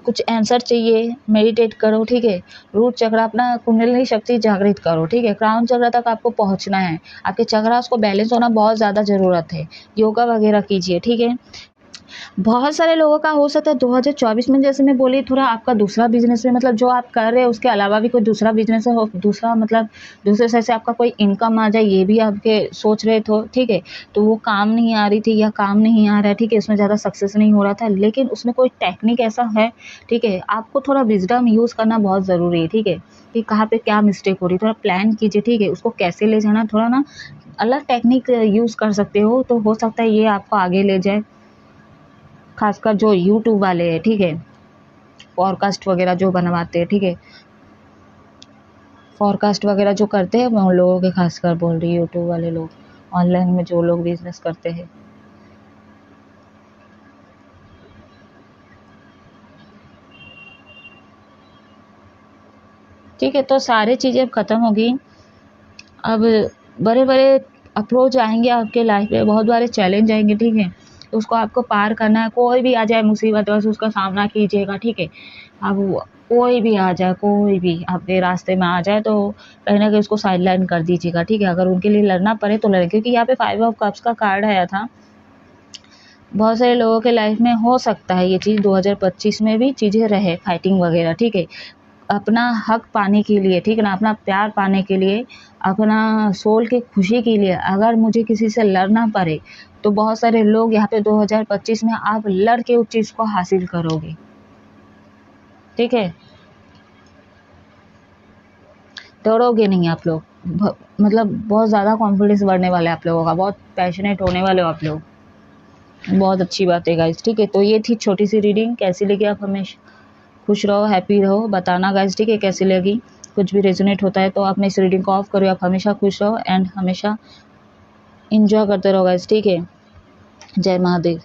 कुछ आंसर चाहिए, मेडिटेट करो, ठीक है। रूट चक्र, अपना कुंडलिनी शक्ति जागृत करो, ठीक है। क्राउन चक्र तक आपको पहुंचना है, आपके चक्रास को बैलेंस होना बहुत ज़्यादा ज़रूरत है, योगा वगैरह कीजिए, ठीक है। बहुत सारे लोगों का हो सकता है 2024 में, जैसे मैं बोली, थोड़ा आपका दूसरा बिजनेस है, मतलब जो आप कर रहे हैं उसके अलावा भी कोई दूसरा बिजनेस हो, दूसरा मतलब दूसरे साइड से आपका कोई इनकम आ जाए, ये भी आपके सोच रहे थे, ठीक है। तो वो काम नहीं आ रही थी या काम नहीं आ रहा है, ठीक है, उसमें ज़्यादा सक्सेस नहीं हो रहा था, लेकिन उसमें कोई टेक्निक ऐसा है, ठीक है। आपको थोड़ा विजडम यूज़ करना बहुत ज़रूरी है, ठीक है, कि कहाँ पे क्या मिस्टेक हो रही है, थोड़ा प्लान कीजिए, ठीक है, उसको कैसे ले जाना, थोड़ा ना अलग टेक्निक यूज़ कर सकते हो, तो हो सकता है ये आपको आगे ले जाए। खासकर जो यूट्यूब वाले हैं, ठीक है, पॉडकास्ट वगैरह जो बनवाते हैं, ठीक है, पॉडकास्ट वगैरह जो करते हैं, मैं उन लोगों के खासकर बोल रही हूँ, यूट्यूब वाले लोग, ऑनलाइन में जो लोग बिजनेस करते हैं। ठीक है, तो सारी चीज़ें अब ख़त्म हो गई। अब बड़े बड़े अप्रोच आएंगे आपके लाइफ में, बहुत बड़े चैलेंज आएंगे, ठीक है, तो उसको आपको पार करना है। कोई भी आ जाए मुसीबत, बस उसका सामना कीजिएगा, ठीक है। अब कोई भी आ जाए, कोई भी आपके रास्ते में आ जाए, तो कहीं ना कहीं उसको साइडलाइन कर दीजिएगा, ठीक है। अगर उनके लिए लड़ना पड़े तो लड़े, क्योंकि यहाँ पे 5 ऑफ कप्स का कार्ड आया था। बहुत सारे लोगों के लाइफ में हो सकता है ये चीज़ 2025 में भी चीज़ें रहे, फाइटिंग वगैरह, ठीक है, अपना हक पाने के लिए, ठीक है ना, अपना प्यार पाने के लिए, अपना सोल की खुशी के लिए अगर मुझे किसी से लड़ना पड़े, तो बहुत सारे लोग यहाँ पे 2025 में आप लड़ के उस चीज़ को हासिल करोगे, ठीक है। डरोगे नहीं आप लोग, मतलब बहुत ज़्यादा कॉन्फिडेंस बढ़ने वाला है आप लोगों का, बहुत पैशनेट होने वाले हो आप लोग। बहुत अच्छी बात है गाइस, ठीक है। तो ये थी छोटी सी रीडिंग, कैसी लगी आप हमेशा खुश रहो, हैप्पी रहो, बताना गाइस, ठीक है, कैसी लगी। कुछ भी रेजोनेट होता है तो आप इस रीडिंग को ऑफ करो, आप हमेशा खुश रहो एंड हमेशा इंजॉय करते रहो गाइस, ठीक है। जय महादेव।